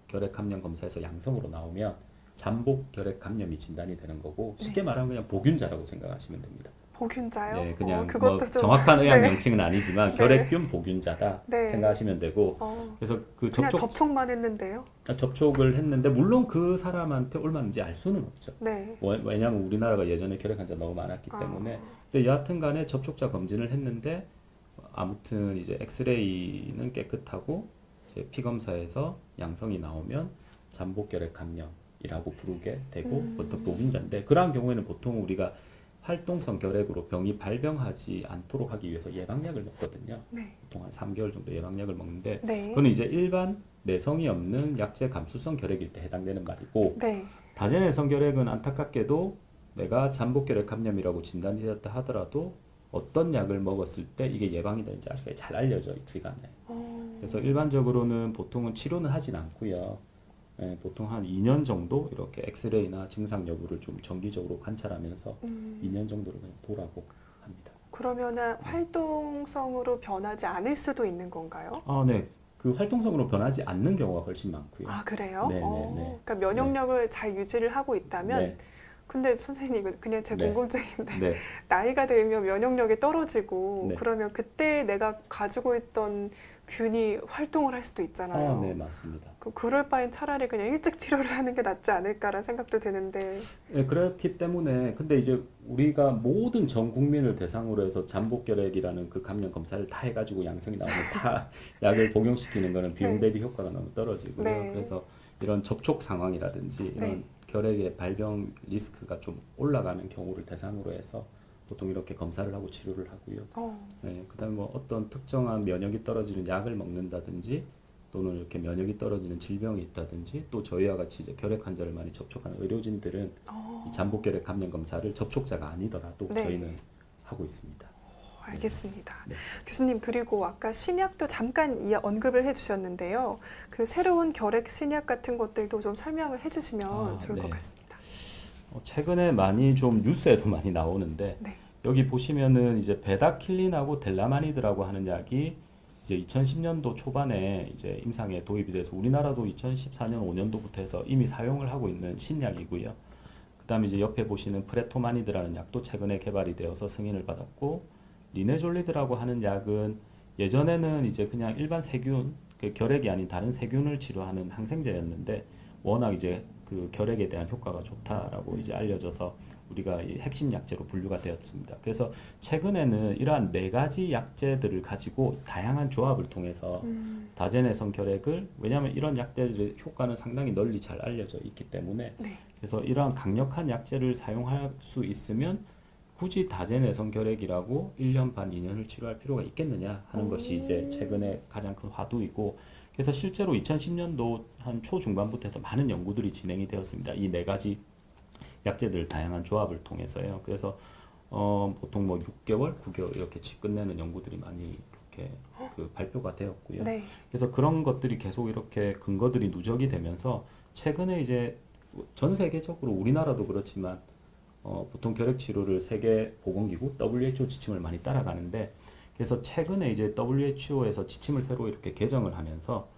B: 결핵 감염 검사에서 양성으로 나오면 잠복 결핵 감염이 진단이 되는 거고, 쉽게 말하면 그냥 보균자라고 생각하시면 됩니다.
A: 보균자요?
B: 네, 그냥
A: 그것도
B: 뭐
A: 좀
B: 정확한 의학
A: 네.
B: 명칭은 아니지만
A: 네.
B: 결핵균 보균자다
A: 네.
B: 생각하시면 되고, 그래서 그
A: 그냥 접촉만 했는데요.
B: 접촉을 했는데 물론 그 사람한테 옮았는지 알 수는 없죠.
A: 네.
B: 왜냐하면 우리나라가 예전에 결핵 환자 너무 많았기 때문에. 근데 여하튼간에 접촉자 검진을 했는데 아무튼 이제 엑스레이는 깨끗하고 이제 피 검사에서 양성이 나오면 잠복 결핵 감염이라고 부르게 되고 보통 보균자인데, 그러한 경우에는 보통 우리가 활동성 결핵으로 병이 발병하지 않도록 하기 위해서 예방약을 먹거든요.
A: 네.
B: 보통 한 3개월 정도 예방약을 먹는데,
A: 네.
B: 그건 이제 일반 내성이 없는 약제 감수성 결핵일 때 해당되는 말이고,
A: 네.
B: 다제내성 결핵은 안타깝게도 내가 잠복 결핵 감염이라고 진단이 되었다 하더라도 어떤 약을 먹었을 때 이게 예방이 되는지 아직까지 잘 알려져 있지가 않아요. 그래서 일반적으로는 보통은 치료는 하진 않고요. 예, 보통 한 2년 정도 이렇게 엑스레이나 증상 여부를 좀 정기적으로 관찰하면서 2년 정도를 그냥 보라고 합니다.
A: 그러면은 활동성으로 변하지 않을 수도 있는 건가요?
B: 아, 네. 그 활동성으로 변하지 않는 경우가 훨씬 많고요.
A: 아, 그래요?
B: 네, 네, 네.
A: 그러니까 면역력을 잘 유지를 하고 있다면
B: 네.
A: 근데 선생님 이거 그냥 제
B: 네.
A: 궁금증인데
B: 네.
A: 나이가 들면 면역력이 떨어지고
B: 네.
A: 그러면 그때 내가 가지고 있던 균이 활동을 할 수도 있잖아요.
B: 아, 네, 맞습니다.
A: 그럴 바엔 차라리 그냥 일찍 치료를 하는 게 낫지 않을까라는 생각도 드는데.
B: 네, 그렇기 때문에 근데 이제 우리가 모든 전 국민을 대상으로 해서 잠복결핵이라는 그 감염 검사를 다 해가지고 양성이 나오면 다 약을 복용시키는 거는 비용 대비 효과가 너무 떨어지고요.
A: 네.
B: 그래서 이런 접촉 상황이라든지 이런
A: 네.
B: 결핵의 발병 리스크가 좀 올라가는 경우를 대상으로 해서 보통 이렇게 검사를 하고 치료를 하고요. 네, 그다음에 뭐 어떤 특정한 면역이 떨어지는 약을 먹는다든지 또는 이렇게 면역이 떨어지는 질병이 있다든지, 또 저희와 같이 이제 결핵 환자를 많이 접촉하는 의료진들은 이 잠복결핵 감염 검사를 접촉자가 아니더라도
A: 네.
B: 저희는 하고 있습니다.
A: 알겠습니다.
B: 네.
A: 교수님, 그리고 아까 신약도 잠깐 언급을 해주셨는데요. 그 새로운 결핵 신약 같은 것들도 좀 설명을 해주시면 좋을 것
B: 네.
A: 같습니다.
B: 최근에 많이 좀 뉴스에도 많이 나오는데,
A: 네.
B: 여기 보시면은 이제 베다킬린하고 델라마니드라고 하는 약이 이제 2010년도 초반에 이제 임상에 도입이 돼서 우리나라도 2014년 5년도부터 해서 이미 사용을 하고 있는 신약이고요. 그다음에 이제 옆에 보시는 프레토마니드라는 약도 최근에 개발이 되어서 승인을 받았고, 리네졸리드라고 하는 약은 예전에는 이제 그냥 일반 세균, 그 결핵이 아닌 다른 세균을 치료하는 항생제였는데 워낙 이제 그 결핵에 대한 효과가 좋다라고 이제 알려져서 우리가 이 핵심 약제로 분류가 되었습니다. 그래서 최근에는 이러한 네 가지 약제들을 가지고 다양한 조합을 통해서 다제내성 결핵을, 왜냐하면 이런 약제들의 효과는 상당히 널리 잘 알려져 있기 때문에
A: 네.
B: 그래서 이러한 강력한 약제를 사용할 수 있으면 굳이 다제내성 결핵이라고 1년 반, 2년을 치료할 필요가 있겠느냐 하는 것이 이제 최근에 가장 큰 화두이고, 그래서 실제로 2010년도 한 초중반부터 해서 많은 연구들이 진행이 되었습니다. 이 네 가지 약제들 다양한 조합을 통해서요. 그래서 보통 뭐 6개월, 9개월 이렇게 끝내는 연구들이 많이 이렇게 그 발표가 되었고요.
A: 네.
B: 그래서 그런 것들이 계속 이렇게 근거들이 누적이 되면서 최근에 이제 전 세계적으로 우리나라도 그렇지만 보통 결핵 치료를 세계 보건기구 WHO 지침을 많이 따라가는데, 그래서 최근에 이제 WHO에서 지침을 새로 이렇게 개정을 하면서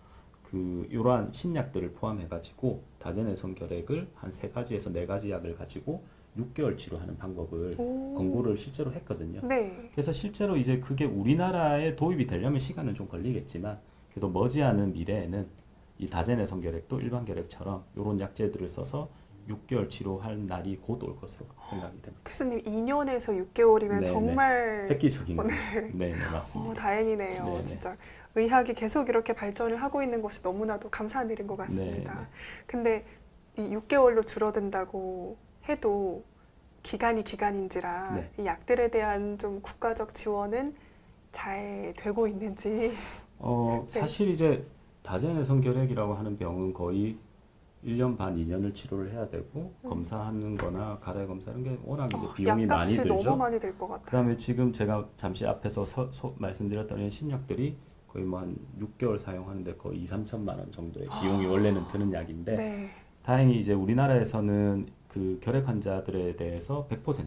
B: 그 이러한 신약들을 포함해 가지고 다제내성 결핵을 한 3가지에서 4가지 약을 가지고 6개월 치료하는 방법을 권고를 실제로 했거든요.
A: 네.
B: 그래서 실제로 이제 그게 우리나라에 도입이 되려면 시간은 좀 걸리겠지만 그래도 머지않은 미래에는 이 다제내성 결핵도 일반 결핵처럼 이런 약제들을 써서 6개월 치료할 날이 곧 올 것으로 생각이 됩니다.
A: 교수님, 2년에서 6개월이면
B: 네,
A: 정말
B: 획기적인 거죠.
A: 네.
B: 네, 맞습니다.
A: 다행이네요.
B: 네, 네.
A: 진짜 의학이 계속 이렇게 발전을 하고 있는 것이 너무나도 감사한 일인 것 같습니다.
B: 네, 네.
A: 근데 이 6개월로 줄어든다고 해도 기간이 기간인지라
B: 네.
A: 이 약들에 대한 좀 국가적 지원은 잘 되고 있는지. 네.
B: 사실 이제 다제내성 결핵이라고 하는 병은 거의 1년 반, 2년을 치료를 해야 되고 검사하는 거나 가래 검사 이런 게 워낙 이제 비용이 많이
A: 약값이
B: 들죠.
A: 너무 많이 들 것 같아요.
B: 그다음에 지금 제가 잠시 앞에서 말씀드렸던 이런 신약들이 거의 뭐 한 6개월 사용하는데 거의 2, 3천만 원 정도의 비용이 원래는 드는 약인데
A: 네.
B: 다행히 이제 우리나라에서는 그 결핵 환자들에 대해서 100%,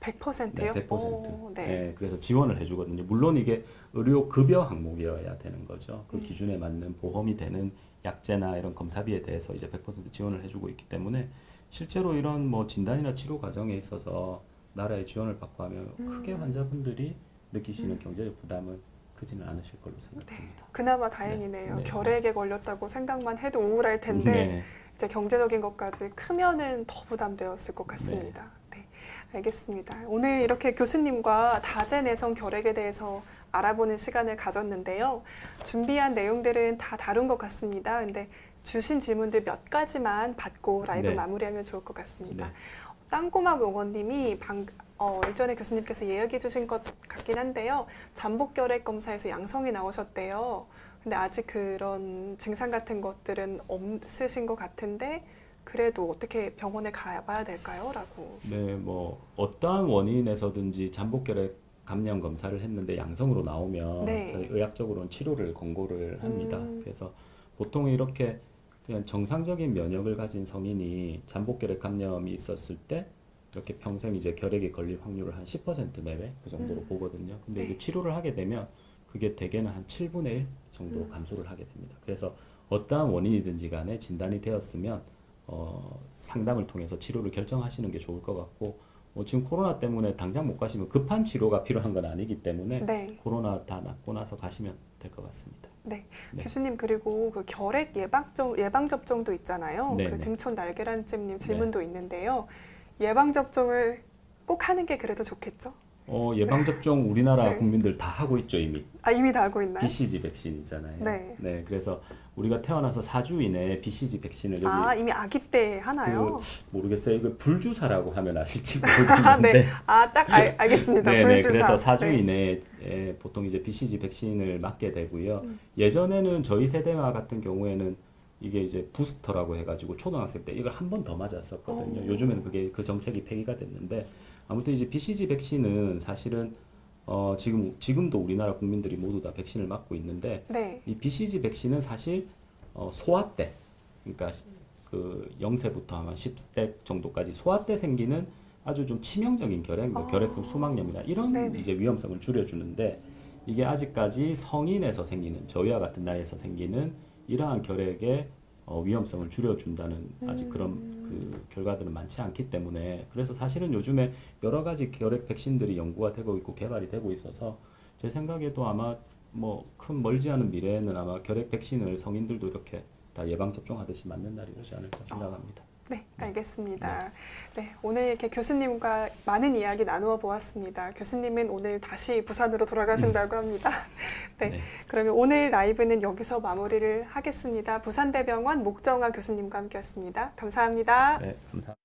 A: 100%요?
B: 네, 100%.
A: 네.
B: 네, 그래서 지원을 해주거든요. 물론 이게 의료 급여 항목이어야 되는 거죠. 그 기준에 맞는 보험이 되는 약제나 이런 검사비에 대해서 이제 100% 지원을 해주고 있기 때문에 실제로 이런 뭐 진단이나 치료 과정에 있어서 나라의 지원을 받고 하면 크게 환자분들이 느끼시는 경제적 부담은 크지는 않으실 걸로 생각됩니다.
A: 그나마 다행이네요.
B: 네.
A: 결핵에 걸렸다고 생각만 해도 우울할 텐데
B: 네.
A: 이제 경제적인 것까지 크면은 더 부담되었을 것 같습니다. 네, 알겠습니다. 오늘 이렇게 교수님과 다제내성 결핵에 대해서 알아보는 시간을 가졌는데요. 준비한 내용들은 다 다룬 것 같습니다. 근데 주신 질문들 몇 가지만 받고 라이브
B: 네.
A: 마무리하면 좋을 것 같습니다.
B: 네.
A: 땅꼬마 용원님이 일전에 교수님께서 이야기해 주신 것 같긴 한데요. 잠복결핵 검사에서 양성이 나오셨대요. 근데 아직 그런 증상 같은 것들은 없으신 것 같은데 그래도 어떻게 병원에 가봐야 될까요? 라고.
B: 네, 뭐 어떠한 원인에서든지 잠복결핵 감염 검사를 했는데 양성으로 나오면
A: 네.
B: 저희 의학적으로는 치료를 권고를 합니다. 그래서 보통 이렇게 그냥 정상적인 면역을 가진 성인이 잠복결핵 감염이 있었을 때 이렇게 평생 이제 결핵에 걸릴 확률을 한 10% 내외 그 정도로 보거든요. 근데
A: 네.
B: 이제 치료를 하게 되면 그게 대개는 한 7분의 1 정도로 감소를 하게 됩니다. 그래서 어떠한 원인이든지 간에 진단이 되었으면 상담을 통해서 치료를 결정하시는 게 좋을 것 같고 지금 코로나 때문에 당장 못 가시면 급한 치료가 필요한 건 아니기 때문에
A: 네.
B: 코로나 다 낫고 나서 가시면 될 것 같습니다.
A: 네.
B: 네.
A: 교수님 그리고 그 결핵 예방 접종도 있잖아요.
B: 네,
A: 그
B: 네.
A: 등촌 날계란찜님 질문도 있는데요. 예방 접종을 꼭 하는 게 그래도 좋겠죠?
B: 예방접종 우리나라
A: 네.
B: 국민들 다 하고 있죠, 이미.
A: 이미 다 하고 있나요?
B: BCG 백신이잖아요.
A: 네.
B: 그래서 우리가 태어나서 4주 이내에 BCG 백신을 여기
A: 이미 아기 때 하나요?
B: 모르겠어요. 이거 불주사라고 하면 아실지
A: 네.
B: 모르겠는데.
A: 딱 알겠습니다.
B: 네네.
A: 불주사.
B: 그래서 4주
A: 네.
B: 이내에 보통 이제 BCG 백신을 맞게 되고요. 예전에는 저희 세대와 같은 경우에는 이게 이제 부스터라고 해가지고 초등학생 때 이걸 한 번 더 맞았었거든요. 요즘에는 그게 그 정책이 폐기가 됐는데 아무튼 이제 BCG 백신은 사실은 지금도 우리나라 국민들이 모두 다 백신을 맞고 있는데
A: 네.
B: 이 BCG 백신은 사실 소아 때 그러니까 그 0세부터 아마 10대 정도까지 소아 때 생기는 아주 좀 치명적인 결핵, 뭐 결핵성 수막염이나 이런
A: 네네.
B: 이제 위험성을 줄여주는데 이게 아직까지 성인에서 생기는 저희와 같은 나이에서 생기는 이러한 결핵의 위험성을 줄여준다는 아직 그런 그 결과들은 많지 않기 때문에 그래서 사실은 요즘에 여러 가지 결핵 백신들이 연구가 되고 있고 개발이 되고 있어서 제 생각에도 아마 뭐 큰 멀지 않은 미래에는 아마 결핵 백신을 성인들도 이렇게 다 예방 접종하듯이 맞는 날이 오지 않을까 생각합니다.
A: 네, 알겠습니다. 네, 오늘 이렇게 교수님과 많은 이야기 나누어 보았습니다. 교수님은 오늘 다시 부산으로 돌아가신다고 합니다. 네,
B: 네.
A: 그러면 오늘 라이브는 여기서 마무리를 하겠습니다. 부산대병원 목정아 교수님과 함께했습니다. 감사합니다.
B: 네, 감사합니다.